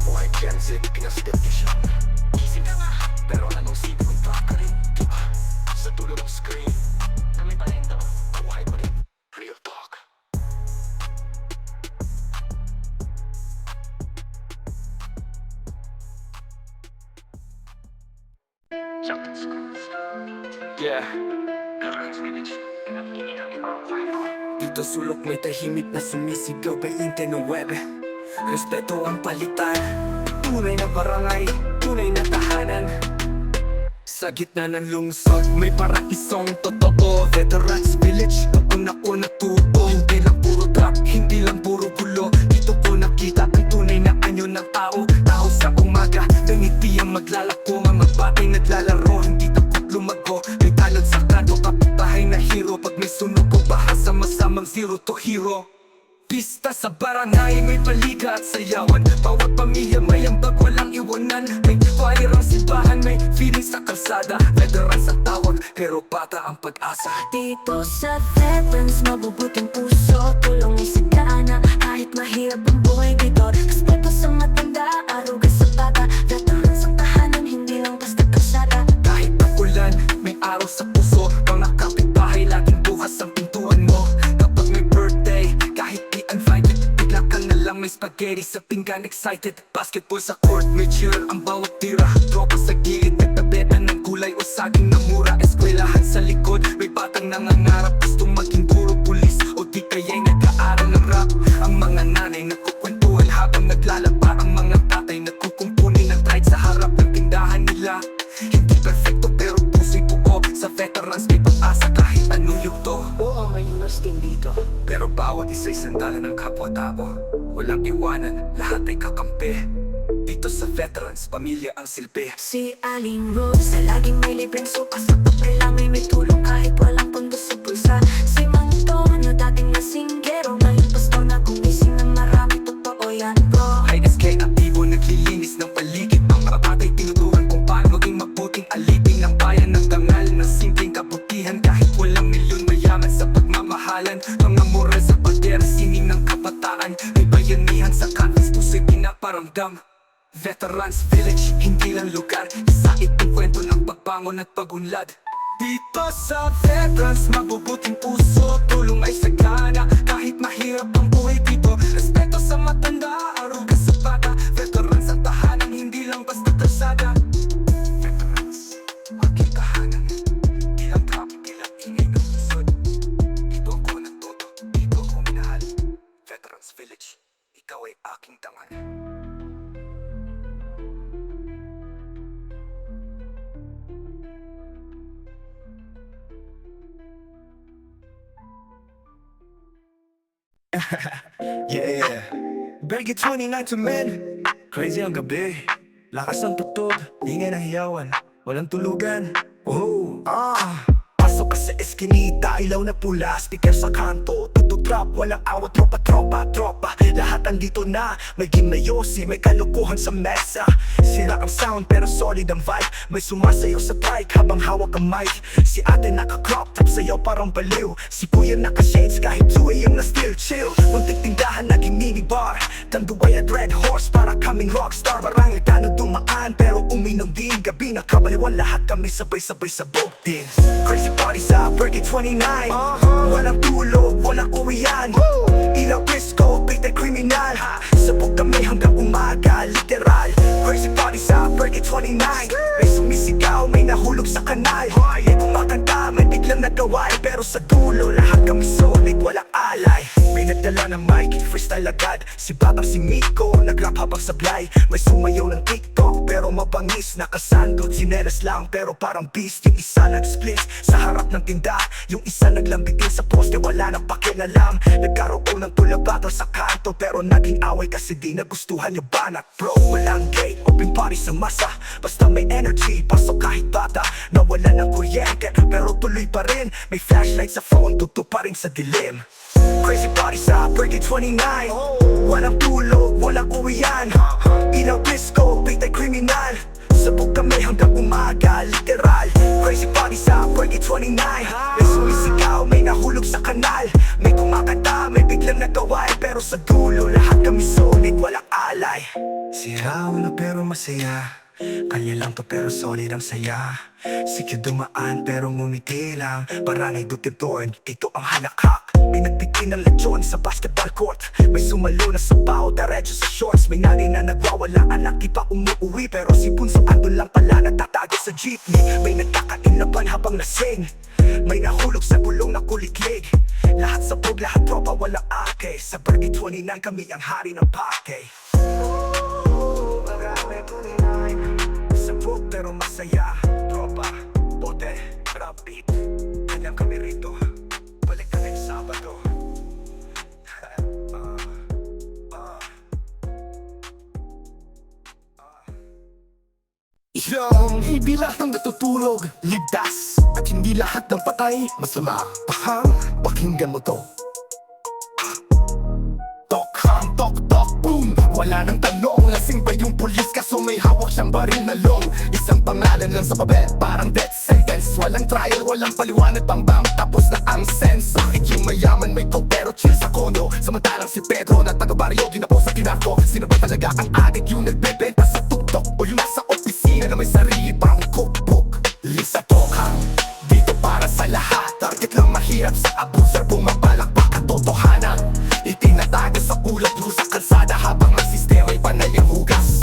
Why Gen Z, Pinas Division. Gising ka nga, Pero anong sito kong trap ka rin? Diba? Sa dulo ng screen, kami pa rin to. buhay pa rin. Real talk. Yeah. Dito sulok may tahimik na sumisigaw 29. Respeto ang palitan. Tunay na barangay, tunay na tahanan. Sa gitna ng lungsod, may paraisong totoo. Veterans Village, doon ako natuto. dito pag may sunog o baha, sama-samang zero to hero. Pista sa barangay, may palika at sayawan. Bawat pamilya may ambag, walang iwanan. May fire ang simbahan, may feeling sa kalsada. Veteran sa tawag, pero bata ang pag-asa. Dito sa veterans, mabubuting puso. Tulong ay sagana, kahit mahirap ang buhay dito. Respeto sa matanda, aruga sa bata. Veterans ang tahanan, hindi lang basta kalsada. Kahit pagulan, may araw sa puso. Mga kapitbahay, laging bukas ang pintuan mo. Kapag may birthday, kahit di invited, bigla ka na lang may spaghetti sa pinggan, excited. Basketball sa court, may cheer ang bawat tira. Tropa sa gilid, nagtabeta ng gulay o saging na mura. Eskwelahan sa likod, may batang nangangarap, gustong maging guro, pulis o di kaya'y nag-aaral ng rap. Ang mga nanay nagkukwentuhan habang naglalaba. Ang mga tatay nagkukumpuni ng tride sa harap ng tindahan nila. Hindi perfecto pero puso'y buo. Sa veterans may pag-asa kahit anong yugto. Oo, may lasting dito. Pero bawat isa'y sandala ng kapwa-tao. Walang iwanan, lahat ay kakampi. Dito sa veterans, pamilya ang silbi. Si Aling Rose, laging may libreng sopa. Sa papel lang ay may tulong kahit walang pondo sa bulsa. Si Manto, na dating lasinggero, ngayon pastor na gumising ng marami. Totoo yan bro. Ay SK aktibo, naglilinis ng paligid. Ang mga batay tinuturan kung paano maging mabuting alipin ng bayan ng dangal ng simpleng kabutihan. Kahit walang milyon mayaman sa pagmamahalan. Mga moral sa pader, sining ng kabataan. May bayanihan sa katis, puso'y pinaparamdam. Veterans Village, hindi lang lugar. Isa itong kwento ng pagbangon at pagunlad. Dito sa veterans, mabubuting puso. Tulong ay sagana, kahit mahirap ang buhay dito. Respeto sa matanda, aruga sa bata. Veterans ang tahanan, hindi lang basta kalsada. Veterans, aking tahanan. Di lang traffic, di lang ingay ng pusod. Dito ako natuto, dito ako minahal. Veterans Village, ikaw ay aking tangal. Yeah, Bergi 29 to men. Crazy ang gabi, lakas ng tutog, ingay ng hiyawan, walang tulugan. Oh, Pasok ka sa eskinita, ilaw na pula, speaker sa kanto, tututrap, walang awat, tropa, tropa, tropa. Lahat andito na, may gimnayosi, may kalukuhan sa mesa. Sira ang sound pero solid ang vibe, may sumasayaw sa trike habang hawak ang mic. Si ate naka-crop top, sayaw parang baliw. Si kuya naka-shades kahit 2 AM na still chill. Muntik tindahan naging minibar, tanduay at red horse para kaming rockstar. Barangay tano dumaan pero uminom din, gabi nakabaliwan lahat kami sabay-sabay sa boat din. Crazy party sa Bergi 29, walang tulog, walang uwian. Ilaw disco, beat ay kriminal. Sabog kami hanggang umaga, literal. Crazy party sa Bergi 29, may sumisigaw, may nahulog sa kanal. May kumakanta, may biglang nagaway, pero sa dulo lahat kami solid, walang alay. May nagdala ng mic, freestyle agad. Si Batang si Miko, nag-rap habang sablay. May sumayaw ng TikTok, pero mabangis. Nakasandot, sinelas lang, pero parang beast. Yung isa nag-split sa harap ng tinda, yung isa naglambitin sa poste, wala nang pakialam. Nagkaroon ng tula battle sa kanto, pero naging away kasi di nagustuhan yung banat. Bro, walang gate, open party sa masa. Basta may energy, pasok kahit bata. Nawala ng kuryente, pero tuloy pa rin. May flashlight sa phone, tuto pa rin sa dilim. Crazy party sa Bergi 29, walang tulog, walang uwian. Ilaw disco, beat ay kriminal. Sabog kami hanggang umaga, literal. Crazy party sa Bergi 29, may sumisigaw, may nahulog sa kanal. May kumakanta, may biglang nagaway, pero sa dulo lahat kami solid, walang alay. sira ulo pero masaya. Kanya lang to pero solid ang saya. Sikyo dumaan pero ngumiti lang. Barangay Duterte, dito ang halakhak. May nagtitin ng lechon sa basketball court. May sumalo na sa bao, diretso sa shorts. May nanay na nagwawala, anak di pa umuwi. Pero si Bunso andun lang pala, nagtatago sa jeepney. May nagkakainaban habang lasing. May nahulog sa bulong na kuliklig. Lahat sabog, lahat tropa, walang ake. Sa Bergi 29 kami ang hari ng pake. Marami tunay, sabog pero masaya. Tropa, bote, rap beat, kanyang kami rito. Balik na rin Sabado. atensyon, hindi lahat ng natutulog ligtas, at hindi lahat ng patay masama. Pakinggan mo to. Tokhang tok tok boom, wala nang tanong. Lasing ba yung pulis kaso may hawak siyang baril na long. Isang pangalan lang sa papel, parang death sentence. Walang trial, walang paliwanag, bang bang, tapos na ang sense. Bakit yung mayaman may to pero chill sa kondo, samantalang si Pedro na taga-barrio ginapo sa kinarko? Sino ba talaga ang addict, yung nagbebenta sa tuktok o yung nasa opisina na may sarili pang cookbook? Lisa Tokhang, dito para sa lahat. Target lang mahirap sa abuser, bumapalakpak katotohanan. Itinatago sa ulat mo sa kalsada habang ang sistema'y panay ang hugas.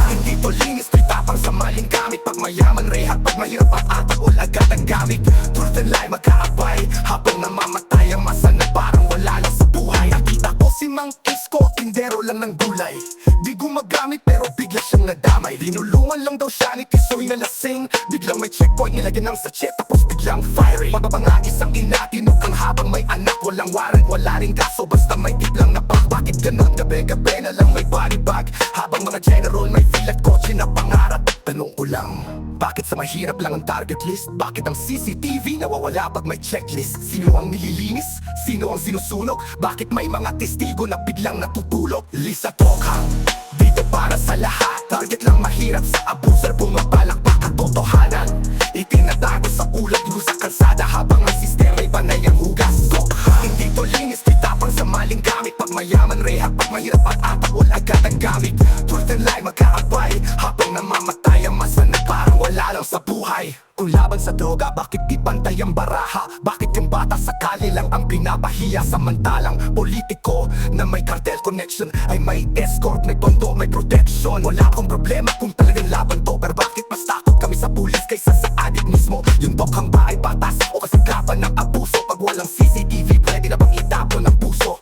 Hindi to linis, to'y tapang sa maling gamit. Pag mayaman rehab, pag mahirap at ataol agad ang gamit. Truth and lie magkaabay habang namamatay ang masa na parang wala lang sa buhay. Nakita ko si Mang Kisko, tindero lang ng gulay. Di gumagamit pero bigla siyang nadamay. Dinulungan lang daw siya ni Tisoy na lasing. Biglang may checkpoint, nilagyan ng sachet tapos biglang firing. Mababanga isang ina, tinukang habang may anak. Walang warrant, wala ring kaso, basta may tip lang na pak. Bakit ganun? Gabi-gabi na lang may body bag, habang mga general may feel at kotse na pangarap. Tanong ko lang, bakit sa mahirap lang ang target list? Bakit ang CCTV nawawala pag may checklist? Sino ang nililinis? Sino ang sinusunog? Bakit may mga testigo na biglang natutulog? Lisa Tokhang, dito para sa lahat. Target lang mahirap sa abuser, bumapalakpak katotohanan. Itinatago sa ulat mo sa kalsada habang ang sistema'y panay ang hugas. Hindi to linis, tapang sa maling gamit. Pag mayaman rehab, pag mahirap at ataol agad ang gamit. Truth and lie magkaabay habang namamatay ang masa na parang wala lang sa buhay. Kung laban sa droga, bakit di pantay ang baraha? Bakit yung bata sa kali lang ang binabahiya? Samantalang politiko na may cartel connection ay may escort, may pondo, may protection. Wala akong problema kung talagang laban to, pero bakit mas takot kami sa pulis kaysa sa adik mismo? Yung Tokhang ba ay batas o kasagapan ng abuso? Pag walang CCTV, pwede na bang itapon ng puso?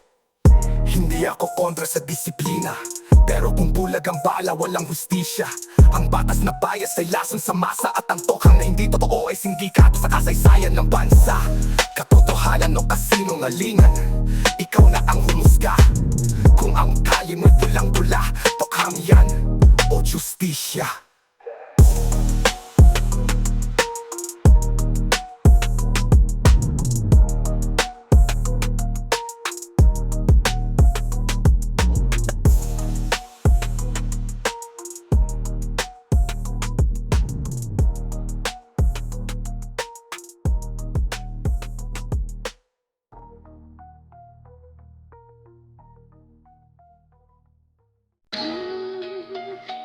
Hindi ako kontra sa disiplina, pero kung bulag ang bala, walang hustisya. Ang batas na bias ay lason sa masa, at ang Tokhang na hindi totoo ay sindikato sa kasaysayan ng bansa. Katotohanan o kasinungalingan, ikaw na ang humusga. Kung ang kali mo'y tulang-tula, Tokhang yan o justisya.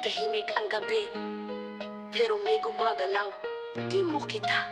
Tahimik ang gabi, pero may gumagalaw. Di mo kita,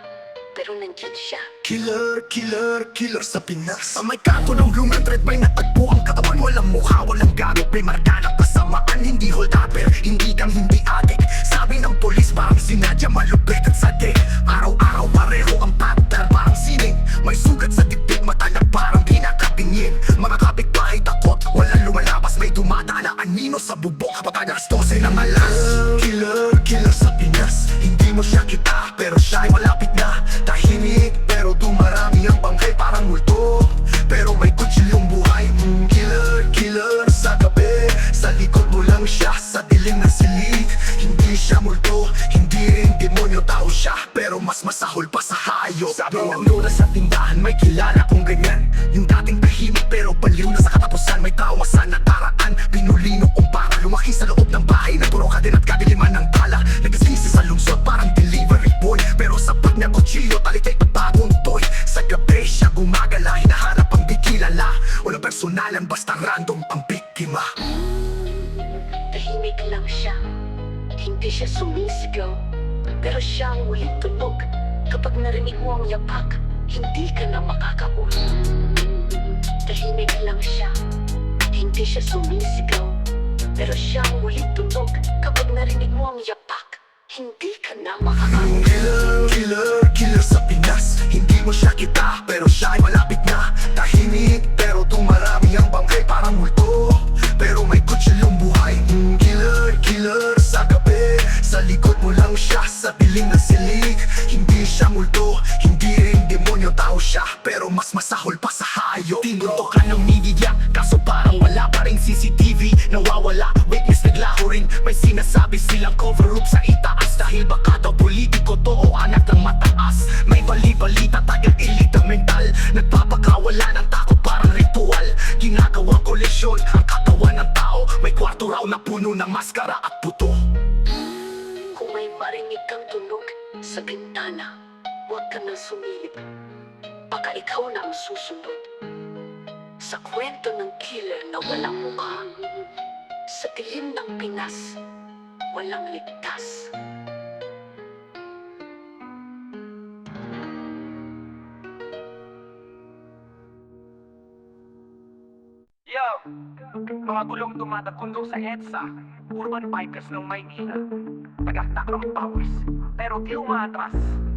pero nandiyan siya. Killer, killer, killer sa Pinas. Sa may kanto ng lumentret may natagpo ang katawan. Walang mukha, walang gamit, may marka na kasamaan. Hindi hold-upper, hindi kang hindi adik. Sabi ng polis parang sinadya, malupit at sadik. Araw-araw pareho ang pattern, parang sining. May sugat sa dibdib, matalag parang pinakapingin. Mga kapitbahay takot, walang lumalabas. May dumadala anino sa bubok kapag alas 12 ng alas. Killer, killer sa Pinas. Hindi mo siya kita, pero siya'y malapit na. Tahimik, pero dumarami ang bangkay parang multo. Pero may kutsilyong buhay. Killer, killer sa gabi. Sa likod mo lang siya, sa dilim na silid. Hindi siya multo, hindi rin demonyo, tao siya, pero mas masahol pa sa hayop. Sabi ng lola sa tindahan, may kilala kong ganyan. Yung dating tahimik pero baliw na sa katapusan. May tawa sa nakaraan, pinulino kong para lumaki sa loob ng bahay. Nagpuro ka din at kadiliman ng bala. Nagasisi sa lungsod parang delivery boy, pero sapat niya kutsilyo, talikay at bagong toy. Sa gabi siya gumagala, hinahanap ang di kilala. Walang personalan, basta random ang biktima. Tahimik lang siya, hindi siya sumisigaw, pero siya ang muling tunog. Kapag narinig mo ang yapak, hindi ka na makakauwi. Tahimik lang siya, hindi siya sumisigaw, pero siya ang muling tunog. Kapag narinig mo ang yapak, hindi ka na makakauwi. Killer, killer, killer sa Pinas. Hindi mo siya kita, pero siya ay malapit na. Tahimik, pero dumarami ang bangkay parang multo. Pero may kutsilyong buhay. Killer, killer sa gabi. Sa likod mo lang siya, sa dilim na silig. Hindi siya multo, hindi rin demonyo, tao siya, pero mas masahol pa sa hayop. Tinuntokan ng media, kaso parang wala pa rin CCTV. Nawawala, witness naglaho rin. May sinasabi silang cover up sa itaas lumabas dahil baka daw politiko to o anak ng mataas. May bali-balita tayong elita mental, nagpapakawala ng takot parang ritual. Ginagawang koleksyon ang katawan ng tao, may kwarto raw na puno ng maskara at buto. Kung may marinig kang tunog sa bintana, huwag ka nang sumilip. Baka ikaw na ang susunod. Sa kwento ng killer na walang mukha, sa dilim ng Pinas, walang ligtas. Yo! Mga gulong tumatakundong sa EDSA, urban bikers ng Maynila. Tagaktakang pawis, pero di umatras.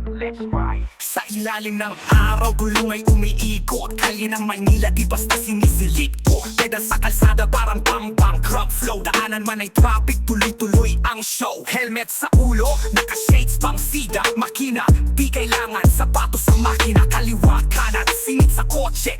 Let's ride! Sa ilalim ng araw, gulong ay umiikot. Kalye ng Maynila, di basta sinisilip ko. Pedal sa kalsada, parang bang-bang crop flow. Daanan man ay traffic, tuloy-tuloy ang show. Helmet sa ulo, naka-shades pang sida. Makina, di kailangan sapatos sa makina. Kaliwa, kanan, singit sa kotse.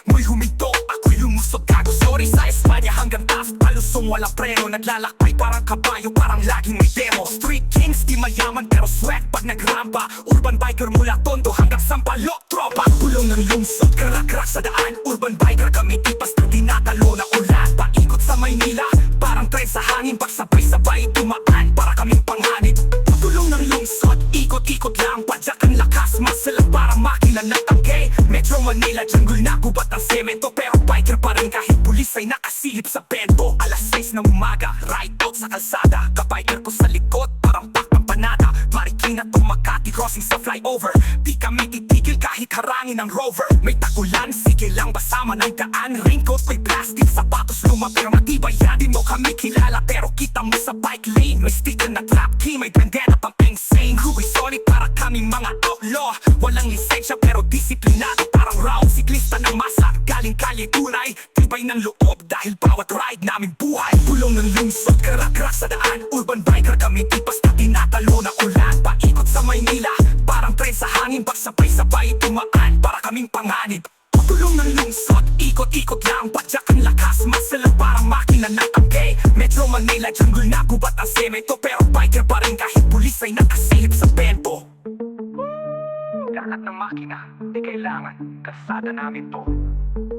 Mo'y huminto, ako'y lumusot gago. Sorry sa Espanya hanggang taas, palusong walang preno. Naglalakbay parang kabayo, parang laging may demo. Street kings, di mayaman pero swag pag nagrampa. Urban biker mula Tondo hanggang Sampaloc, tropa. Pulong ng lungsod, karak-rak sa daan. Urban biker kami, di basta tinatalo na ulan. Paikot sa Maynila, parang tren sa hangin. Pagsabay-sabay dumaan, para kaming panganib. Pulong ng lungsod, ikot-ikot lang. Padyak ang lakas, masalag parang makina ng tangke. Metro Manila, jungle na gubat ang semento. Pero biker pa rin kahit pulis ay nakasilip sa bento. Alas 6 ng umaga, ride out sa kalsada. Kabiker ko sa likod, parang pakpang panada. Marikina to Makati, crossing sa flyover. Di kami titigil kahit harangin ng rover. May tagulan, sige lang basama ng daan. Raincoat, may plastic, sapatos luma pero matibay yan. Di mo kami kilala pero kita mo sa bike lane. May sticker na trap key, may bandana pang insane. Ruby solid para kami mga outlaw. Walang lisensya pero disiplinado, parang round siklista ng masa. Galing kalye tunay, tibay ng loob dahil bawat ride namin buhay. Pulong ng lungsod, karak-rak sa daan. Urban biker kami, di basta tinatalo na ulan. Paikot sa Maynila, parang tren sa hangin. Pagsabay-sabay tumaan, para kaming panganib. Pulong ng lungsod, ikot-ikot lang. Padyak ang lakas, masalag parang makina ng tangke. Metro Manila, jungle na gubat ang semento. Pero biker pa rin kahit pulis ay nakasilip sa bento. Lahat ng makina, di kailangan, kasada namin to.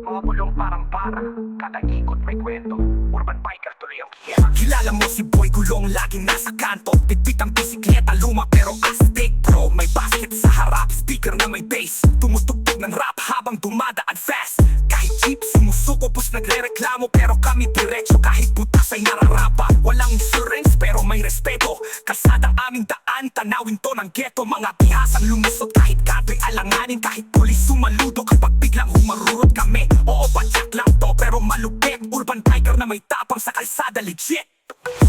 Mga bulong parang para, kada ikot may kwento. Urban biker tuloy ang kiyera. Kilala mo si Boy Gulong, laging nasa kanto. Bitbit ang bisikleta, luma pero astig pro. May basket sa harap, speaker na may bass. Tumutugtog ng rap habang dumadaan fast. Kahit jeep, sumusuko, bus nagre-reklamo. Pero kami diretso, kahit butas ay nararapa. Walang insurance pero may respeto. Kalsadang aming daan, tanawin to ng ghetto. Mga bihasang lumusot kahit kado'y alanganin. Kahit pulis sumaludo kapag biglang humarurot kami. Oo, padyak lang to pero malupit. Urban biker na may tapang sa kalsada, legit.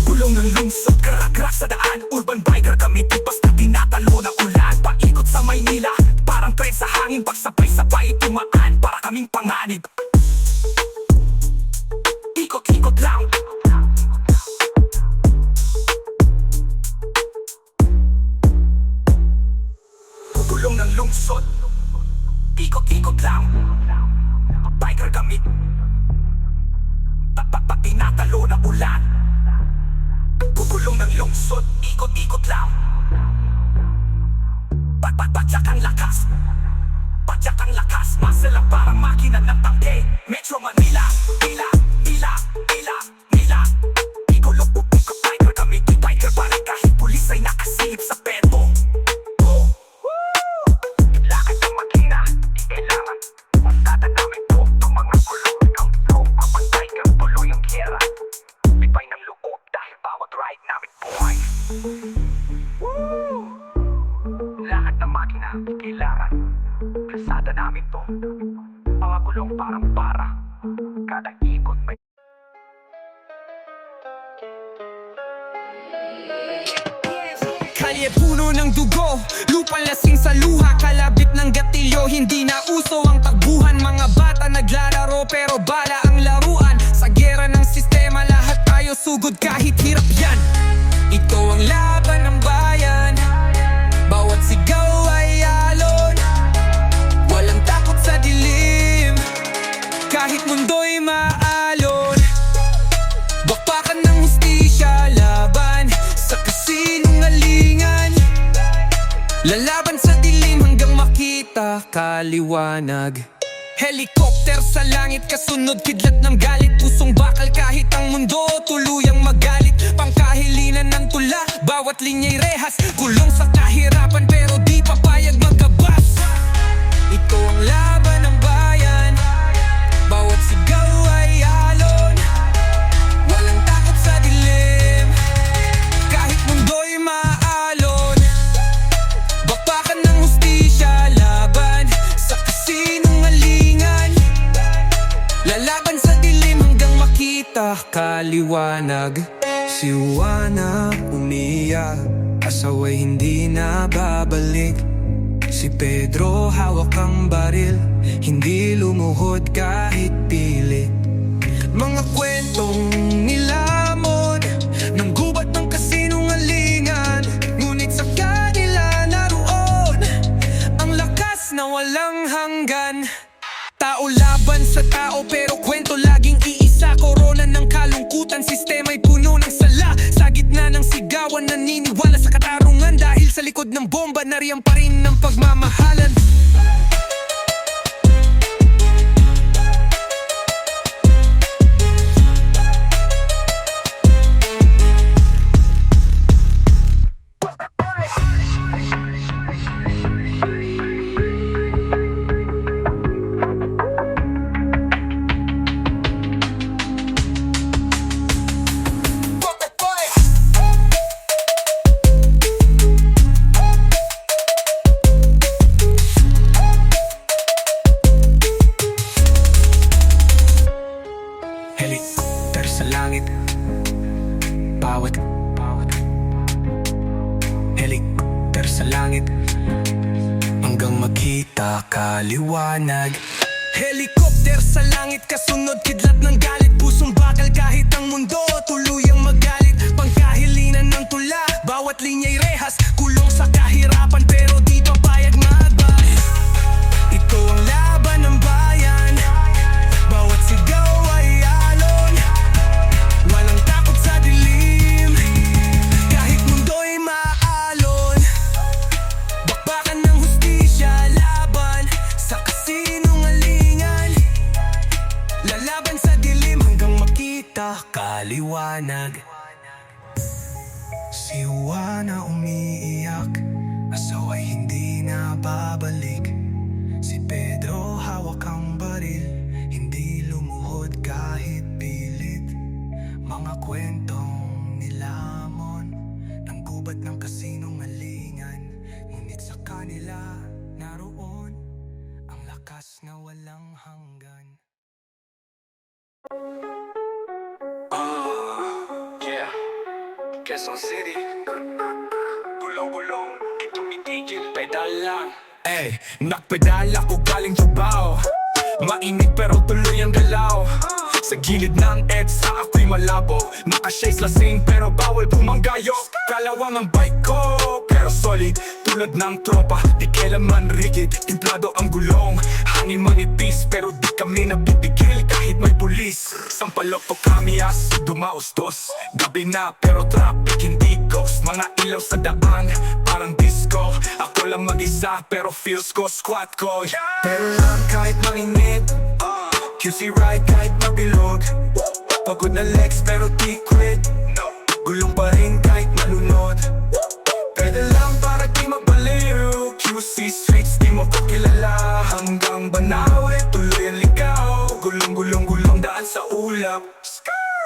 Pulong ng lungsod, karak-rak sa daan. Urban biker kami, di basta tinatalo na ulan. Paikot sa Maynila, parang tren sa hangin. Pagsabay-sabay tumaan, para kaming panganib. Ikot-ikot lang. Pulong ng lungsod, ikot-ikot lang. Biker kami, tinatalo na ulan. Pupulong ng lungsod, ikot-ikot lang. Padyak ang lakas, padyak ang lakas. Masalang parang makina ng tangke. Metro Manila, Nila. Ikulog bubuk biker kami, di biker pa rin kahit pulis ay nakasilip sa bento. Lakad ng makina, di kailangan, kasada namin to. Itong mga gulong ng flow, urban biker tuloy ang kiyera. Bitbay ng loob dahil bawat ride namin buhay. Lahat ng makina, di kailangan, kasada namin to. Mga gulong parang para, kada ikot may Kalye puno ng dugo, lupang lasing sa luha. Kalabit ng gatilyo, hindi na uso ang takbuhan. Mga bata naglalaro pero bala ang laruan. Sa gera ng sistema lahat tayo sugod kahit hirap yan. Ito ang laban ng bayan, bawat sigaw ay alon. Walang takot sa dilim, kahit mundo'y maalon. Bakbakan ng hustisya, laban sa kasinungalingan. Lalaban sa dilim hanggang makita kaliwanag. Helicopter sa langit, kasunod kidlat ng galit. Pusong bakal kahit ang mundo tuluyang magalit. Pangkahilinan ng tula, bawat linya'y rehas. Kulong sa kahirapan pero di papayag magkabas. Ito ang laban ng bayan, bawat sigaw ay alon. Walang takot sa dilim, kahit mundo'y maalon. Bakbakan ng hustisya, laban sa kasinungalingan. Lalaban sa dilim hanggang makita kaliwanag. Si Juana umiyak, asawa'y hindi na babalik. Si Pedro hawak ang baril, hindi lumuhod kahit pilit. Mga kwentong nilamon ng gubat ng kasinungalingan, ngunit sa kanila naroon ang lakas na walang hanggan. Tao laban sa tao pero kwento laging iisa. Korona ng kalungkutan, sistema'y puno ng sala. Sa gitna ng sigawan, naniniwala sa katarungan. Dahil sa likod ng bomba, nariyan pa rin ng pagmamahalan. Helicopter sa langit, bawat helicopter sa langit hanggang makita kaliwanag. Helicopter sa langit, kasunod kidlat ng galit. Pusong bakal kahit ang mundo tuluyang magalit. Pangkahilinan ng tula, bawat linya'y rehas. Kulong sa kahirapan pero di papayag magbas. Ito ang laban ng bayan, bawat sigaw ay alon. Walang takot sa dilim, kahit mundo'y maalon. Bakbakan ng hustisya, laban sa kasinungalingan. Lalaban sa dilim hanggang makita kaliwanag. Si Juana umiiyak, asawa'y hindi na babalik. Si Pedro hawak ang baril, hindi lumuhod kahit pilit. Mga kwentong nilamon ng gubat ng kasinungalingan, ngunit sa kanila naroon ang lakas na walang hanggan. Yeah, Quezon City. Gulong-gulong, di tumitigil, pedal lang. Ey, nakpedal ako galing trabaho. Mainit pero tuloy ang galaw. Sa gilid ng EDSA ako'y malabo. Naka-shades lasing pero bawal bumanggayo. Kalawang ang bike ko pero solid, tulad ng tropa, di kailanman rigid. Timplado ang gulong, hangin manipis pero di kami nabibigil kahit may pulis. Sampalok to kamias, dumaos dos. Gabi na pero traffic hindi ghost. Mga ilaw sa daan, parang disco. Ako lang mag-isa pero feels ko squad ko. Pero lang kahit mainit, QC ride kahit mabilog. Pagod na legs pero di quit. Gulong pa rin kahit malunod. Pwede lang para di mabaliw. QC streets di mo ko kilala. Hanggang Banawe tuloy ang ligaw. Gulong-gulong-gulong daan sa ulap.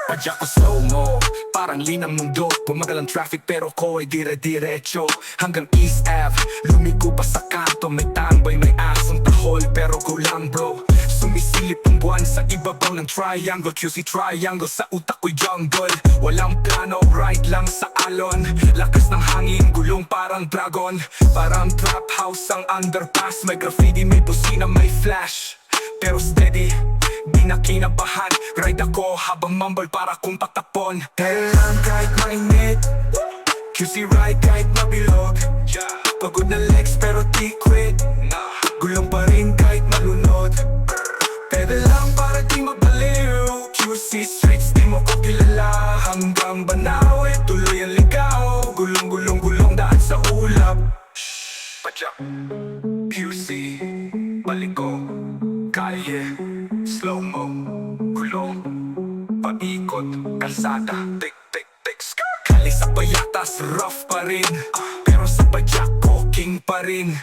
Padya ko slow-mo, parang linang mundo. Pumagal ang traffic pero ko ay dire-diretso. Hanggang East Ave, lumiko pa sa kanto. May tambay, may asong tahol pero kulang bro. Sumisilip ang buwan sa ibabaw ng triangle. QC triangle, sa utak ko'y jungle. Walang plano, ride lang sa alon. Lakas ng hangin, gulong parang dragon. Parang trap house ang underpass. May graffiti, may busina, may flash. Pero steady, di na kinabahan. Ride ako habang mumble para kung patapon. Kailan kahit mainit, QC ride kahit mabilog. Pagod na legs pero di quit. Gulong pa rin kahit malunod. Pwede lang para di mabaliw. QC streets di mo ko kilala. Hanggang Banawe tuloy ang ligaw. Gulong-gulong-gulong daan sa ulap. Padjak, QC, Paliko, Kalye, Slow-mo, Gulong, Paikot, Kalsada, Tik, skirt. Kali sa payatas, rough pa rin, pero sa Padjak, king pa rin.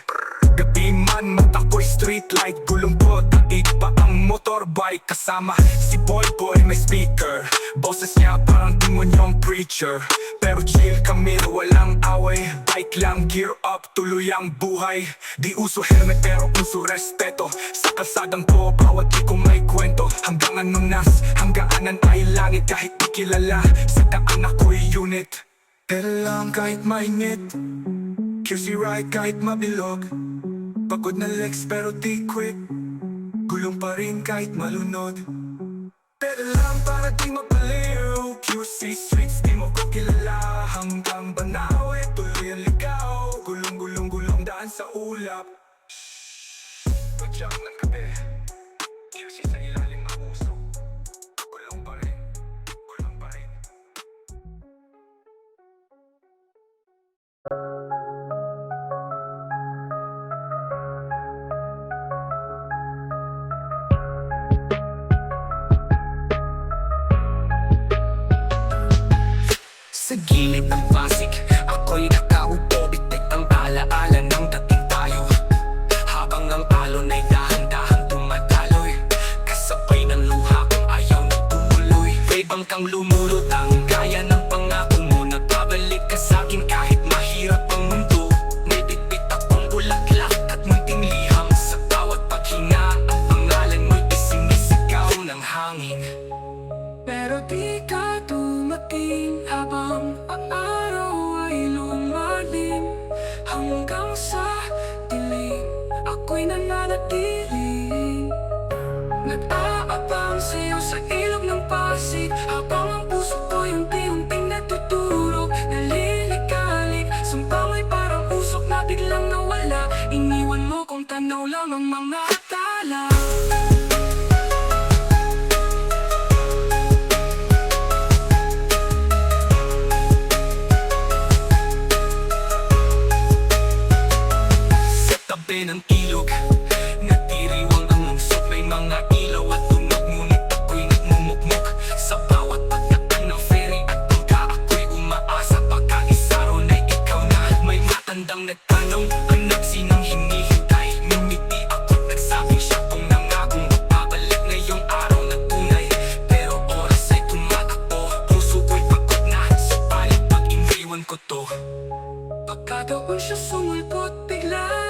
Gabi man, matakoy street light, gulong po, taig pa ang motorbike. Kasama si Boy may speaker, boses niya parang demonyong preacher. Pero chill kami, walang away, bike lang, gear up, tuloy ang buhay. Di uso helmet pero uso respeto, sa kalsadang po, bawat ikong may kwento. Hanggang anunas, hangganan ay langit, kahit di kilala, sa daan ako'y unit. Pero lang kahit mainit, QC ride kahit mabilog. Pagod na legs pero di quick, gulong pa rin kahit malunod. Pero lang para di mapaliw, QC streets di mo ko kilala. Hanggang Banawe, tuloy ang ligaw, gulong daan sa ulap. Padjak ng gabi, QC sa ilalim ng uso, gulong pa rin. Sa gilid ng Pasig, ako'y nakaupo, bitik ang alaala ng dating tayo. Habang ang alon ay dahan-dahan tumataloy, kasabay ng luha kung ayaw na tumuloy. May bangkang lumulutang, gaya ng pangako mo, nagbabalik ka sa'kin kahit mahirap ang mundo. May bitbit akong bulaklak at munting liham, sa bawat paghinga ang pangalan mo'y isinisigaw ng hangin. Pero di ka dumating habang ang araw ay lumalim. Hanggang sa dilim, ako'y nananatili. Nag-aabang sa'yo sa ilog ng Pasig, habang ang puso ko'y unti-unting natutulog. Nalilikalik, sumpang ay parang usok na biglang nawala. Iniwan mo kung tanaw lang ang mga tala. Ng ilog, natiriwang ang lungsod, may mga ilaw at tunog, ngunit ako'y nagmumukmuk. Sa bawat pagdaan ng ferry at bangka, ako'y umaasa, baka isaraw na ikaw na. May matandang nagtanong, anak sinang hinihintay? Ngumiti ako't nagsabing siya kung nangakong babalik ngayong araw na tunay. Pero oras ay tumatakbo, puso ko'y pagod na, subalit pag iniwan ko to, pagkataon siya sumulpot bigla.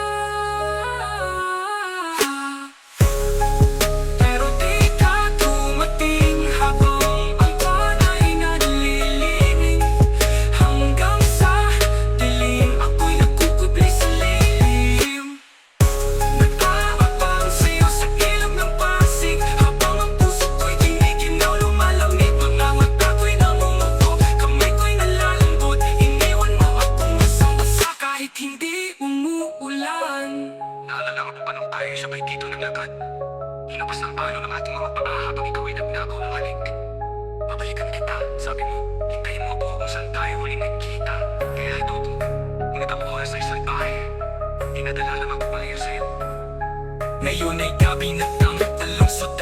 Hindi umuulan. Naalala ko pa nung tayo sabay dito naglakad. Hinabas ng palo ng ating mga paa habang ikaw ay nagnakaw ng halik. Babalikan kita, sabi mo. Hintayin mo ako kung saan tayo huling nagkita. Kaya ito, ngunit ang oras ay salbahe. Dinadala lang ako palayo sa'yo. Ngayon ay gabi na ang talungsod